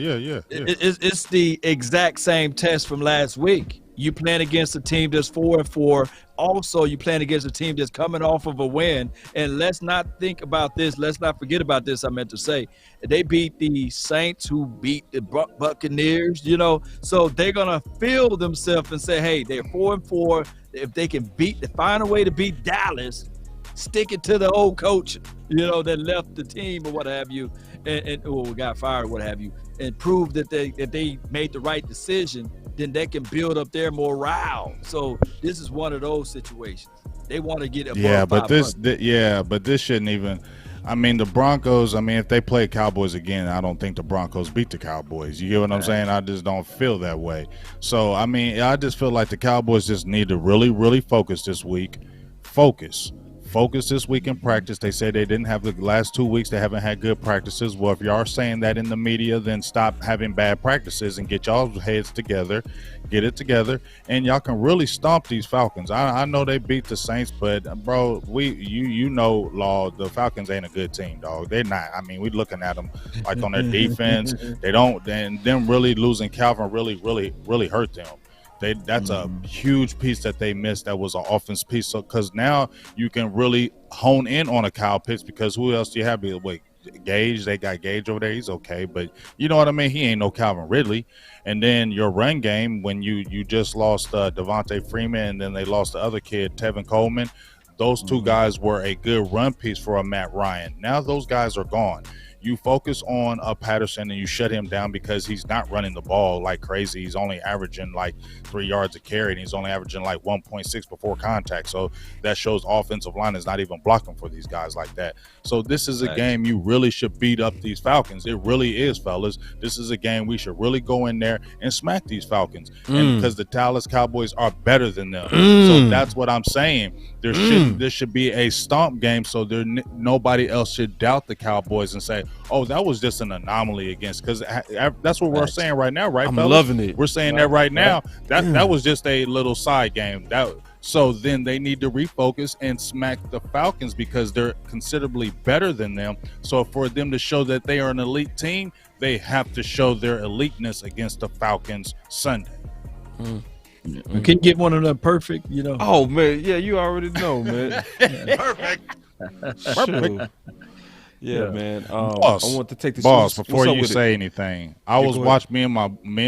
Speaker 1: It's the exact same test from last week. You playing against a team that's 4-4. Also, you playing against a team that's coming off of a win. And let's not think about this. Let's not forget about this. I meant to say they beat the Saints, who beat the Buccaneers. So they're gonna feel themselves and say, "Hey, they're 4-4. If they can find a way to beat Dallas, stick it to the old coach, that left the team or what have you, and got fired, what have you, and prove that they made the right decision." Then they can build up their morale. So this is one of those situations. They want to get above
Speaker 3: but this shouldn't even. I mean, the Broncos. I mean, if they play Cowboys again, I don't think the Broncos beat the Cowboys. You get what I'm saying? I just don't feel that way. So I mean, I just feel like the Cowboys just need to really, really focus this week. Focus this week in practice. They said they didn't have the last 2 weeks. They haven't had good practices. Well, if you are saying that in the media, then stop having bad practices and get y'all's heads together, get it together, and y'all can really stomp these Falcons. I know they beat the Saints, but bro, Law, the Falcons ain't a good team, dog. They're not. I mean, we're looking at them like on their defense. They don't. And them really losing Calvin really hurt them. That's a huge piece that they missed. That was an offense piece. So, because now you can really hone in on a Kyle Pitts, because who else do you have? Wait, Gage. They got Gage over there. He's okay, but you know what I mean. He ain't no Calvin Ridley. And then your run game, when you just lost Devontae Freeman, and then they lost the other kid, Tevin Coleman. Those two guys were a good run piece for a Matt Ryan. Now those guys are gone. You focus on Patterson and you shut him down because he's not running the ball like crazy. He's only averaging like 3 yards a carry, and he's only averaging like 1.6 before contact. So that shows offensive line is not even blocking for these guys like that. So this is a game you really should beat up these Falcons. It really is, fellas. This is a game we should really go in there and smack these Falcons. And because the Dallas Cowboys are better than them. So that's what I'm saying. There should be a stomp game so nobody else should doubt the Cowboys and say, oh, that was just an anomaly against, because that's what we're saying right now, right?
Speaker 2: I'm
Speaker 3: fellas?
Speaker 2: loving it.
Speaker 3: We're saying that right now. That was just a little side game. So then they need to refocus and smack the Falcons because they're considerably better than them. So for them to show that they are an elite team, they have to show their eliteness against the Falcons Sunday.
Speaker 1: We can get one of the perfect,
Speaker 2: Oh man, yeah, you already know, man.
Speaker 3: Perfect.
Speaker 2: Perfect. Yeah, man.
Speaker 3: Boss,
Speaker 2: I want to take this.
Speaker 3: Boss, before you say anything, I was watching me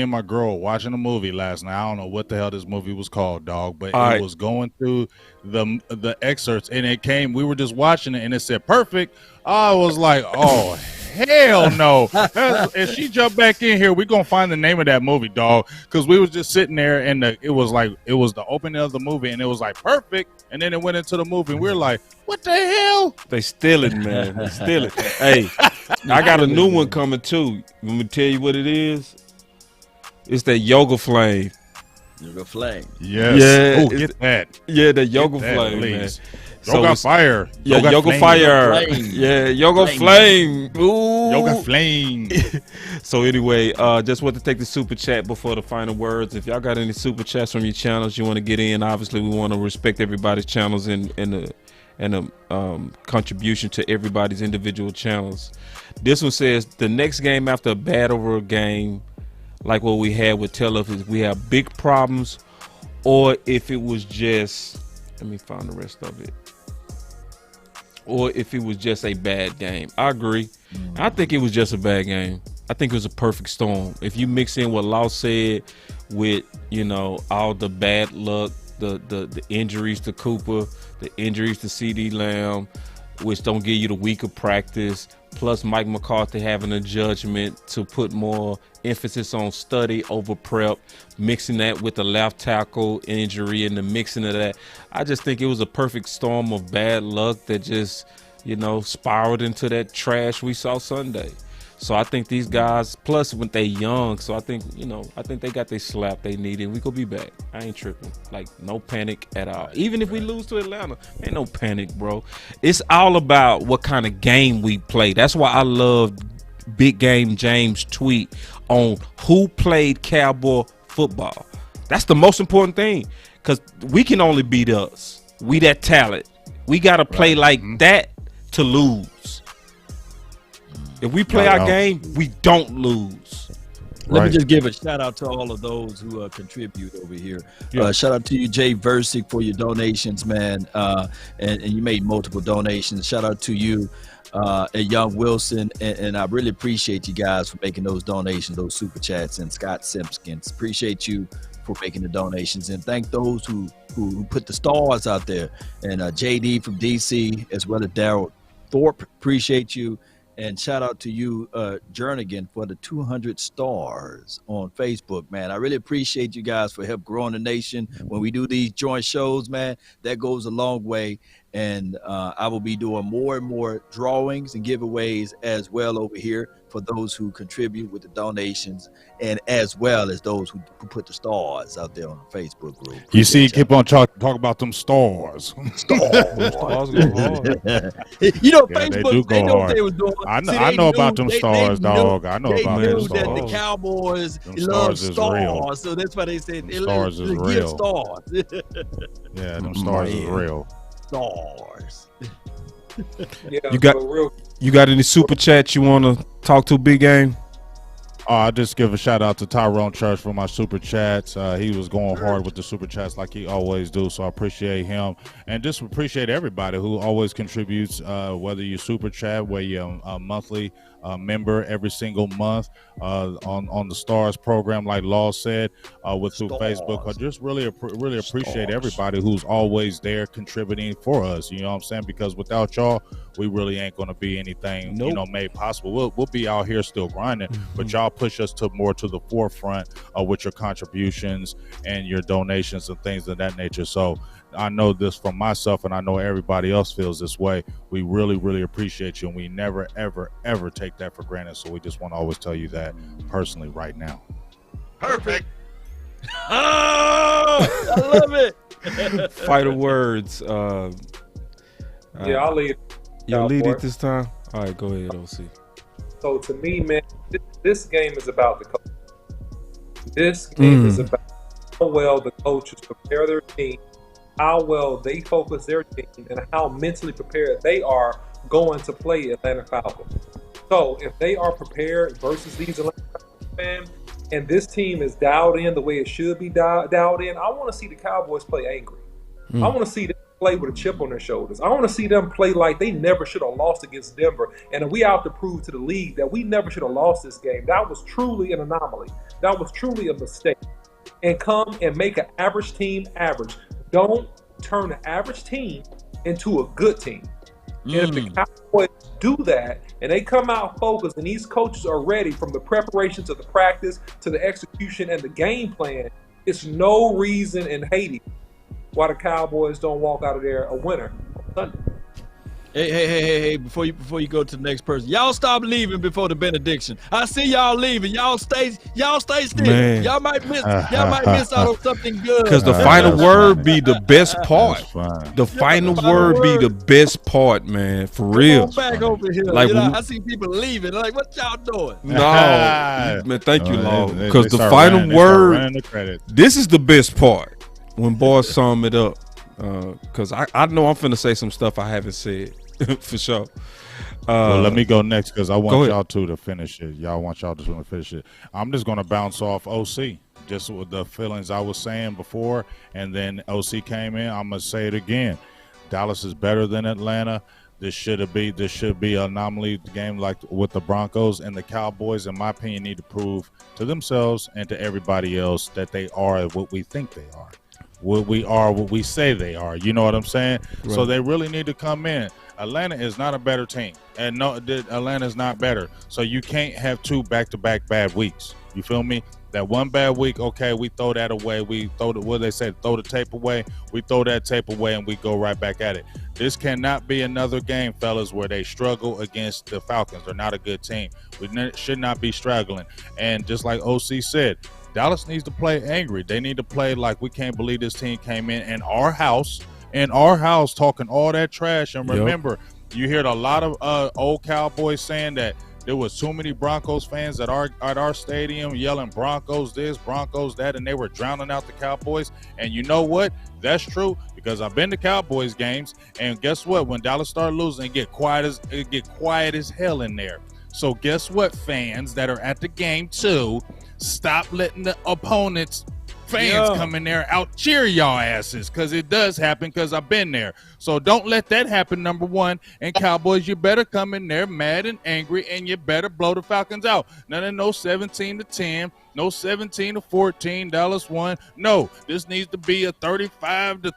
Speaker 3: and my girl watching a movie last night. I don't know what the hell this movie was called, dog, but it was going through the excerpts, and it came. We were just watching it, and it said perfect. I was like, oh. Hell no. If she jumped back in here, we're going to find the name of that movie, dog, because we was just sitting there, and it was the opening of the movie, and it was like perfect, and then it went into the movie, and we were like, what the hell?
Speaker 2: They steal it, man. They steal it. Hey, I got a new one coming, too. Let me tell you what it is. It's that Yoga Flame.
Speaker 1: Yoga Flame.
Speaker 3: Yes.
Speaker 2: Yeah.
Speaker 3: Oh, get that.
Speaker 2: Yeah, the Yoga Flame, man.
Speaker 3: Yoga Fire.
Speaker 2: Yeah, Yoga Fire. Yeah, Yoga Flame. Ooh.
Speaker 3: Yoga Flame.
Speaker 2: So anyway, just want to take the super chat before the final words. If y'all got any super chats from your channels you want to get in, obviously we want to respect everybody's channels and the contribution to everybody's individual channels. This one says the next game after a bad over a game like what we had with Tell Us, is we have big problems, or if it was just, let me find the rest of it, or if it was just a bad game. I agree. I think it was just a bad game. I think it was a perfect storm. If you mix in what Law said with, all the bad luck, the injuries to Cooper, the injuries to CD Lamb, which don't give you the week of practice, plus Mike McCarthy having a judgment to put more emphasis on study over prep, mixing that with the left tackle injury and the mixing of that. I just think it was a perfect storm of bad luck that just, spiraled into that trash we saw Sunday. So I think these guys, plus when they young, so I think, I think they got their slap they needed. We could be back. I ain't tripping. Like, no panic at all. Even if we lose to Atlanta, ain't no panic, bro. It's all about what kind of game we play. That's why I love Big Game James' tweet on who played Cowboy football. That's the most important thing, because we can only beat us. We that talent. We got to play like that to lose. If we play our game, we don't lose.
Speaker 1: Let me just give a shout out to all of those who contribute over here. Shout out to you, Jay Versick, for your donations, man. And you made multiple donations. Shout out to you, Young Wilson. And I really appreciate you guys for making those donations, those super chats. And Scott Simpkins, appreciate you for making the donations. And thank those who put the stars out there. And JD from DC, as well as Daryl Thorpe, appreciate you. And shout out to you, Jernigan, for the 200 stars on Facebook, man. I really appreciate you guys for help growing the nation. When we do these joint shows, man, that goes a long way. And I will be doing more and more drawings and giveaways as well over here for those who contribute with the donations, and as well as those who put the stars out there on the Facebook group.
Speaker 3: You see, keep on talk about them stars.
Speaker 2: Stars go hard.
Speaker 1: Facebook, they know what they was doing.
Speaker 3: I know about them stars, dog. I know about them stars.
Speaker 1: They knew that the Cowboys love stars, so that's why they said they
Speaker 3: stars is real.
Speaker 1: Give stars.
Speaker 3: Yeah, them stars is real.
Speaker 1: Stars.
Speaker 2: You got any super chats you want to talk to, Big Game?
Speaker 3: I just give a shout out to Tyrone Church for my super chats. He was going hard with the super chats like he always do, so I appreciate him, and just appreciate everybody who always contributes. Whether you super chat, whether you're a monthly member every single month on the Stars program, like Law said, through Facebook. I just really appreciate everybody who's always there contributing for us. You know what I'm saying? Because without y'all, we really ain't going to be anything made possible. We'll be out here still grinding, but y'all push us to the forefront with your contributions and your donations and things of that nature. So I know this from myself, and I know everybody else feels this way. We really, really appreciate you, and we never, ever, ever take that for granted. So we just want to always tell you that personally right now.
Speaker 5: Perfect.
Speaker 1: Oh, I love it.
Speaker 2: Fighter words.
Speaker 8: I'll lead.
Speaker 2: You'll lead it this time? All right, go ahead, OC.
Speaker 8: So to me, man, this game is about the coach. This game is about how well the coaches prepare their team, how well they focus their team, and how mentally prepared they are going to play Atlanta Falcons. So if they are prepared versus these Atlanta Falcons fans, and this team is dialed in the way it should be dialed in, I want to see the Cowboys play angry. I want to see them play with a chip on their shoulders. I want to see them play like they never should have lost against Denver. And we have to prove to the league that we never should have lost this game. That was truly an anomaly. That was truly a mistake. And come and make an average team average. Don't turn an average team into a good team. And if the Cowboys do that, and they come out focused, and these coaches are ready from the preparation to the practice to the execution and the game plan, it's no reason in Haiti why the Cowboys don't walk out of there a winner on Sunday.
Speaker 1: Hey! Before you go to the next person, y'all stop leaving before the benediction. I see y'all leaving. Y'all stay still.
Speaker 2: Man.
Speaker 1: Y'all might miss out on something good.
Speaker 2: Because the final word be the best part. The final word be the best part, man. For real.
Speaker 1: Come back over here.
Speaker 2: Like,
Speaker 1: I see people leaving. Like, what y'all doing?
Speaker 2: No, man. Thank you, Long. Because the final word. This is the best part. When boys sum it up. Because I know I'm finna say some stuff I haven't said. For sure.
Speaker 3: Well, let me go next because I want y'all two to finish it. Y'all want y'all to finish it. I'm just going to bounce off OC, just with the feelings I was saying before, and then OC came in. I'm going to say it again. Dallas is better than Atlanta. This should be an anomaly game like with the Broncos, and the Cowboys, in my opinion, need to prove to themselves and to everybody else that they are what we think they are. What we are, what we say they are. You know what I'm saying? Right. So they really need to come in. Atlanta is not a better team, and no, Atlanta is not better. So you can't have two back-to-back bad weeks. You feel me? That one bad week, okay, we throw that away. We throw the, what they say, throw the tape away. We throw that tape away, and we go right back at it. This cannot be another game, fellas, where they struggle against the Falcons. They're not a good team. We should not be struggling. And just like OC said, Dallas needs to play angry. They need to play like we can't believe this team came in our house, talking all that trash. And remember, you heard a lot of old Cowboys saying that there was too many Broncos fans at our stadium yelling Broncos this, Broncos that, and they were drowning out the Cowboys. And you know what? That's true, because I've been to Cowboys games, and guess what? When Dallas started losing, it get quiet as hell in there. So guess what, fans that are at the game too, stop letting the opponents fans come in there out cheer y'all asses, because it does happen, because I've been there. So don't let that happen, number one. And Cowboys, you better come in there mad and angry, and you better blow the Falcons out. None of no 17-10, no 17-14, Dallas won. No, this needs to be a 35-13,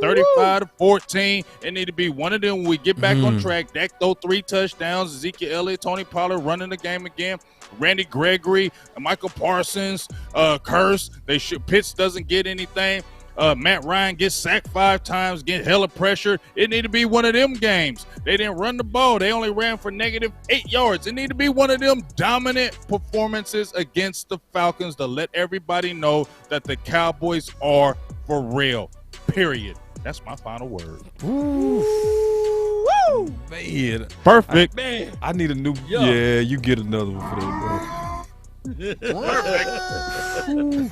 Speaker 3: 35-14. It need to be one of them when we get back on track. Dak throw 3 touchdowns, Ezekiel Elliott, Tony Pollard running the game again. Randy Gregory, Michael Parsons, Curse. Pitts doesn't get anything. Matt Ryan gets sacked 5 times, get hella pressure. It need to be one of them games. They didn't run the ball. They only ran for -8 yards. It need to be one of them dominant performances against the Falcons to let everybody know that the Cowboys are for real, period. That's my final word.
Speaker 2: Woo, man.
Speaker 3: Perfect.
Speaker 2: I need a new. Yeah, you get another one for that, bro.
Speaker 1: Perfect.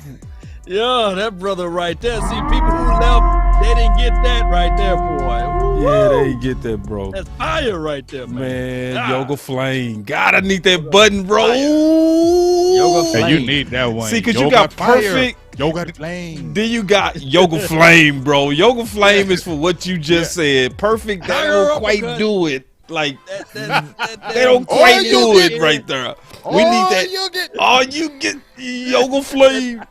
Speaker 1: Yeah, that brother right there. See, people who left, they didn't get that right there, boy.
Speaker 2: Yeah, they get that, bro.
Speaker 1: That's fire right there, man.
Speaker 2: Yoga Flame. God, I need that button, bro.
Speaker 1: Yoga Flame.
Speaker 3: Hey, you need that one.
Speaker 2: See, because
Speaker 3: Yoga
Speaker 2: you got
Speaker 3: fire.
Speaker 2: perfect.
Speaker 3: Yoga Flame.
Speaker 2: Then you got Yoga Flame, bro. Yoga Flame is for what you just said. Perfect. They don't quite do it. Like, they don't quite do it right there. We need that. You get Yoga Flame.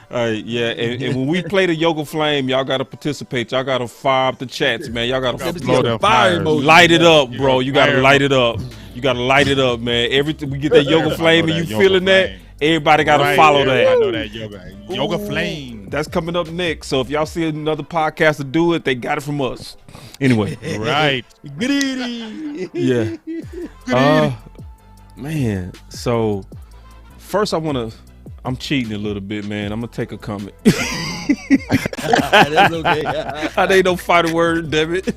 Speaker 2: All right, yeah, and when we play the Yoga Flame, y'all gotta participate. Y'all gotta fire up the chats, man. Y'all gotta
Speaker 3: blow the fire,
Speaker 2: light it up, bro. You gotta light it up. You gotta light it up, man. Everything we get that Yoga Flame, and you feeling that, everybody gotta follow that.
Speaker 3: I know that Yoga Flame.
Speaker 2: That's coming up next. So if y'all see another podcaster do it, they got it from us. Anyway,
Speaker 3: right.
Speaker 2: Yeah. Man. So first, I'm cheating a little bit, man. I'm gonna take a comment.
Speaker 1: That's okay.
Speaker 2: I ain't no fighting word, damn it.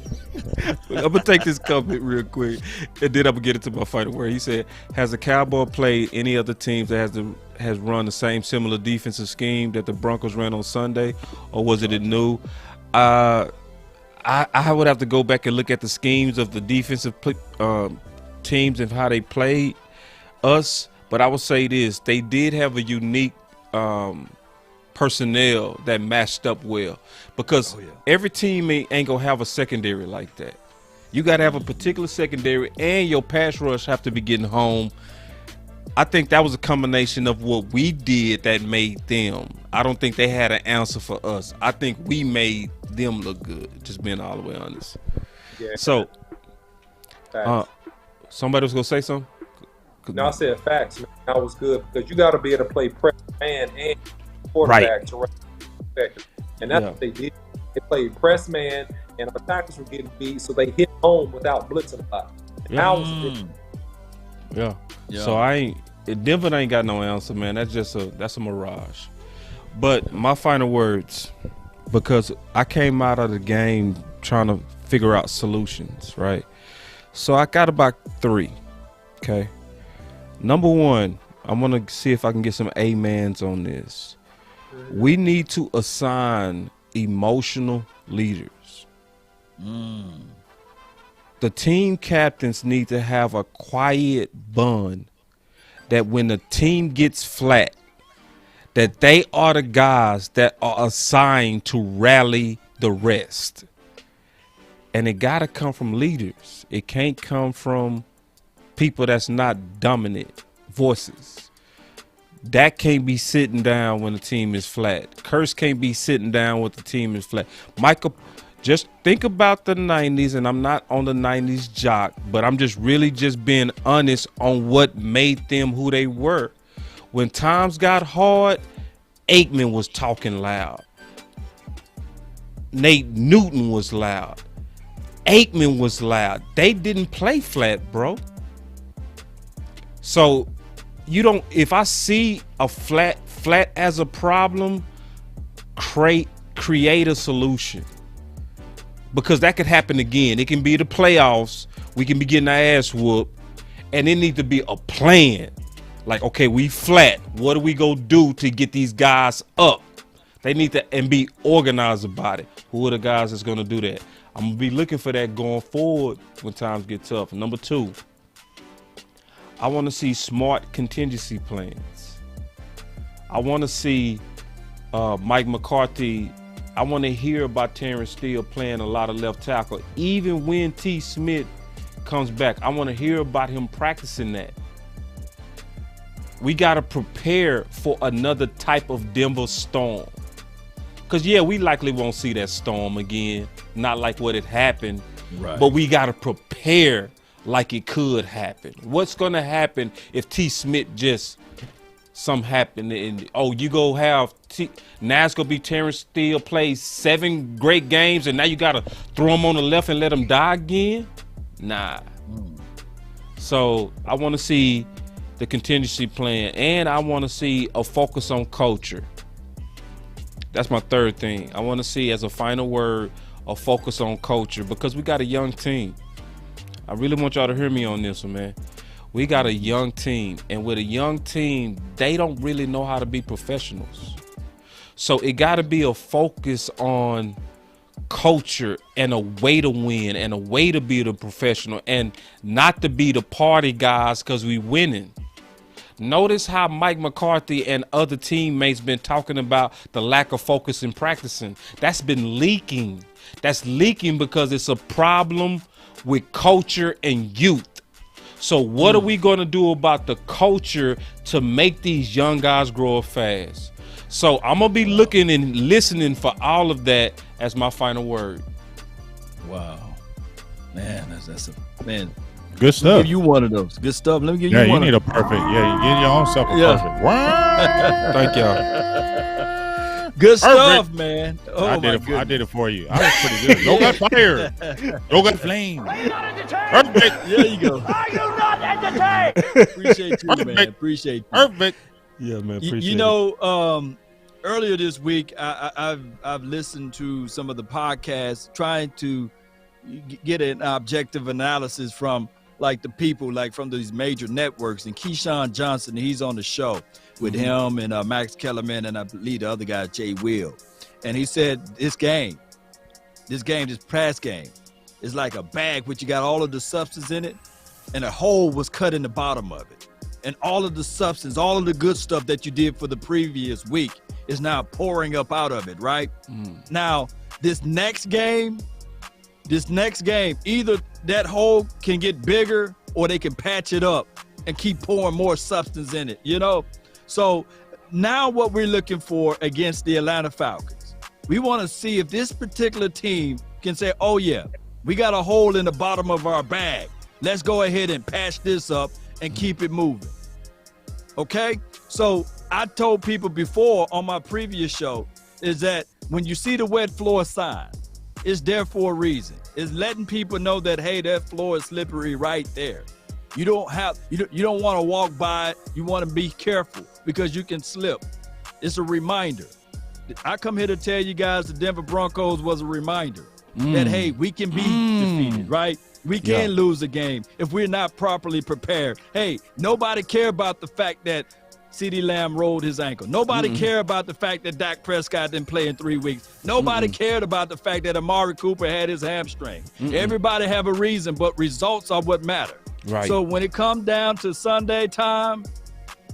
Speaker 2: I'm gonna take this comment real quick, and then I'm gonna get into my fighting word. He said, "Has the Cowboy played any other teams that has run the same similar defensive scheme that the Broncos ran on Sunday, or was it new?" I would have to go back and look at the schemes of the defensive teams and how they played us. But I would say this: they did have a unique personnel that matched up well, because every team ain't gonna have a secondary like that. You got to have a particular secondary, and your pass rush have to be getting home. I think that was a combination of what we did that made them. I don't think they had an answer for us. I think we made them look good, just being all the way honest.
Speaker 8: Yeah.
Speaker 2: So, somebody was gonna say something?
Speaker 8: No, I said facts, man. That was good, because you got to be able to play press man and quarterback to run effective. And that's what they did. They played press man, and our tackles were getting beat, so they hit home without blitzing a lot.
Speaker 2: Yeah. So Denver ain't got no answer, man. That's a mirage. But my final words, because I came out of the game trying to figure out solutions, right? So I got about 3. Okay. Number 1, I want to see if I can get some amens on this. We need to assign emotional leaders. The team captains need to have a quiet bond that when the team gets flat, that they are the guys that are assigned to rally the rest. And it got to come from leaders. It can't come from people that's not dominant voices. Dak can't be sitting down when the team is flat. Curse can't be sitting down when the team is flat. Michael, just think about the 90s, and I'm not on the 90s jock, but I'm just really just being honest on what made them who they were. When times got hard, Aikman was talking loud. Nate Newton was loud. Aikman was loud. They didn't play flat, bro. So if I see a flat as a problem, create a solution. Because that could happen again. It can be the playoffs. We can be getting our ass whooped. And it needs to be a plan. Like, okay, we flat. What are we going to do to get these guys up? They need to and be organized about it. Who are the guys that's going to do that? I'm going to be looking for that going forward when times get tough. Number 2, I want to see smart contingency plans. I want to see Mike McCarthy. I want to hear about Terrence Steele playing a lot of left tackle. Even when T. Smith comes back, I want to hear about him practicing that. We got to prepare for another type of Denver storm. Because, yeah, we likely won't see that storm again. Not like what had happened. Right. But we got to prepare like it could happen. What's going to happen if T. Smith just something happened and you go have now it's gonna be Terrence Steele plays 7 great games and now you gotta throw him on the left and let him die again? Nah. So I want to see the contingency plan, and I want to see a focus on culture. That's my 3rd thing. I want to see, as a final word, a focus on culture, because we got a young team. I really want y'all to hear me on this one, man. We got a young team, and with a young team, they don't really know how to be professionals. So it got to be a focus on culture and a way to win and a way to be the professional and not to be the party guys because we winning. Notice how Mike McCarthy and other teammates been talking about the lack of focus in practicing. That's been leaking. That's leaking because it's a problem with culture and youth. So what are we going to do about the culture to make these young guys grow up fast? So I'm going to be looking and listening for all of that as my final word.
Speaker 1: Wow. Man, that's a man.
Speaker 3: Good stuff.
Speaker 1: Let me give you one of those. Good stuff. Let me give you one.
Speaker 3: Yeah, you need a perfect. Yeah, you get your own self a perfect. Wow.
Speaker 2: Thank y'all.
Speaker 1: Good stuff, man. Oh,
Speaker 3: I did it for you. I was pretty good. Go got fire. Go got flame. Perfect.
Speaker 1: There you go.
Speaker 4: Are you not entertained?
Speaker 1: Appreciate you, man. Appreciate you.
Speaker 3: Perfect.
Speaker 2: Yeah, man. Appreciate
Speaker 1: you know, earlier this week, I've listened to some of the podcasts trying to get an objective analysis from like the people like from these major networks, and Keyshawn Johnson, he's on the show with him and Max Kellerman and I believe the other guy, Jay Will. And he said this past game is like a bag which you got all of the substance in it and a hole was cut in the bottom of it. And all of the substance, all of the good stuff that you did for the previous week is now pouring up out of it, right? Now, this next game, either that hole can get bigger or they can patch it up and keep pouring more substance in it, you know? So now what we're looking for against the Atlanta Falcons, we want to see if this particular team can say, oh yeah, we got a hole in the bottom of our bag. Let's go ahead and patch this up and keep it moving. Okay? So I told people before on my previous show is that when you see the wet floor sign, it's there for a reason. It's letting people know that, hey, that floor is slippery right there. You don't want to walk by it. You want to be careful because you can slip. It's a reminder. I come here to tell you guys the Denver Broncos was a reminder that, hey, we can be defeated, right? We can lose a game if we're not properly prepared. Hey, nobody care about the fact that CeeDee Lamb rolled his ankle. Nobody cared about the fact that Dak Prescott didn't play in 3 weeks. Nobody cared about the fact that Amari Cooper had his hamstring. Everybody have a reason, but results are what matter.
Speaker 2: Right.
Speaker 1: So when it comes down to Sunday time,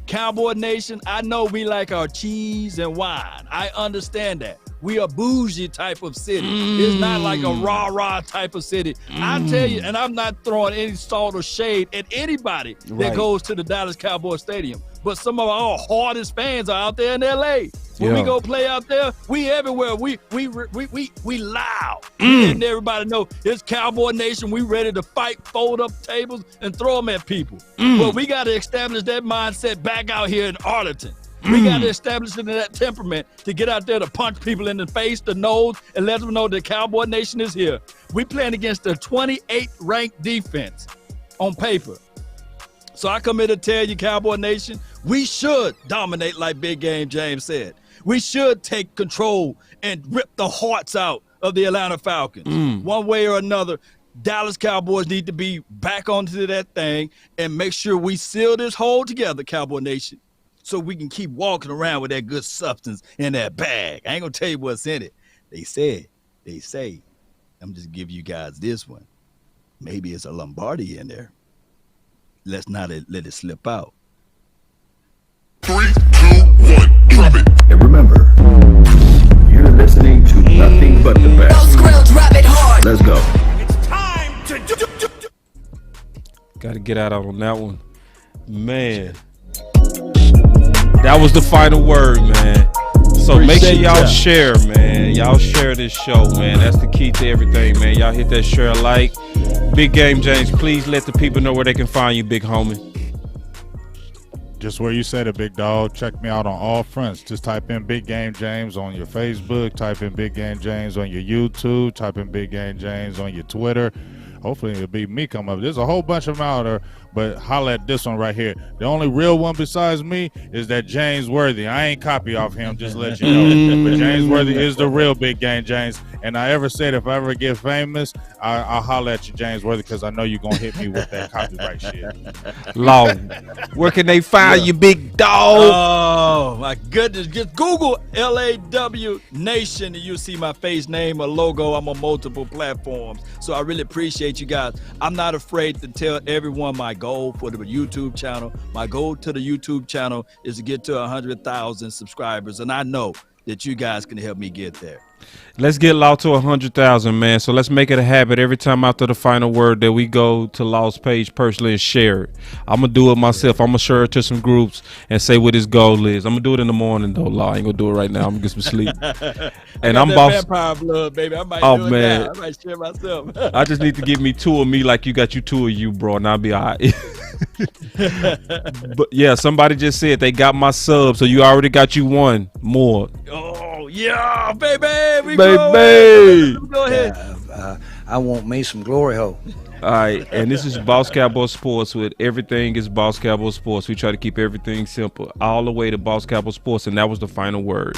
Speaker 1: Cowboy Nation, I know we like our cheese and wine. I understand that. We a bougie type of city. It's not like a rah-rah type of city. I tell you, and I'm not throwing any salt or shade at anybody that goes to the Dallas Cowboy Stadium. But some of our hardest fans are out there in L.A. When we go play out there, we everywhere. We loud. And everybody know it's Cowboy Nation. We ready to fight, fold up tables, and throw them at people. But we got to establish that mindset back out here in Arlington. We got to establish that temperament to get out there to punch people in the face, the nose, and let them know that Cowboy Nation is here. We playing against the 28th ranked defense on paper. So I come here to tell you, Cowboy Nation, we should dominate like Big Game James said. We should take control and rip the hearts out of the Atlanta Falcons. One way or another, Dallas Cowboys need to be back onto that thing and make sure we seal this hole together, Cowboy Nation, so we can keep walking around with that good substance in that bag. I ain't going to tell you what's in it. They say, I'm just giving you guys this one. Maybe it's a Lombardi in there. Let's not let it slip out.
Speaker 5: 3, 2, 1, drop it.
Speaker 6: And remember, you're listening to nothing but the best. Let's go.
Speaker 4: It's time to
Speaker 2: Got to get out on that one. Man. That was the final word, man. So make sure y'all share, man. Y'all share this show, man. That's the key to everything, man. Y'all hit that share, like. Big Game James, please let the people know where they can find you, big homie.
Speaker 3: Just where you said it, big dog. Check me out on all fronts. Just type in Big Game James on your Facebook. Type in Big Game James on your YouTube. Type in Big Game James on your Twitter. Hopefully it'll be me come up. There's a whole bunch of them out there. But holla at this one right here. The only real one besides me is that James Worthy. I ain't copy off him, just to let you know. But James Worthy is the real big game, James. And I ever said if I ever get famous, I'll holla at you, James Worthy, because I know you're going to hit me with that copyright shit.
Speaker 2: Law. Where can they find you, big dog?
Speaker 1: Oh, my goodness. Just Google LAW Nation and you'll see my face, name, or logo. I'm on multiple platforms. So I really appreciate you guys. I'm not afraid to tell everyone my goal for the YouTube channel. My goal to the YouTube channel is to get to 100,000 subscribers. And I know that you guys can help me get there.
Speaker 2: Let's get Law to 100,000, man. So let's make it a habit every time after the final word that we go to Law's page personally and share it. I'm going to do it myself. I'm going to share it to some groups and say what his goal is. I'm going to do it in the morning, though, Law. I ain't going to do it right now. I'm going to get some sleep. And I'm boss.
Speaker 1: Vampire blood, baby. I might do
Speaker 2: man.
Speaker 1: it now. I might share myself.
Speaker 2: I just need to give me two of me like you got you two of you, bro, and I'll be all right. But yeah, somebody just said they got my sub, so you already got you one more.
Speaker 1: Oh, yeah, baby. We
Speaker 2: Baby.
Speaker 1: Go ahead.
Speaker 11: I want me some glory hole.
Speaker 2: All right, and this is Boss Cowboy Sports with everything is Boss Cowboy Sports. We try to keep everything simple all the way to Boss Cowboy Sports, and that was the final word.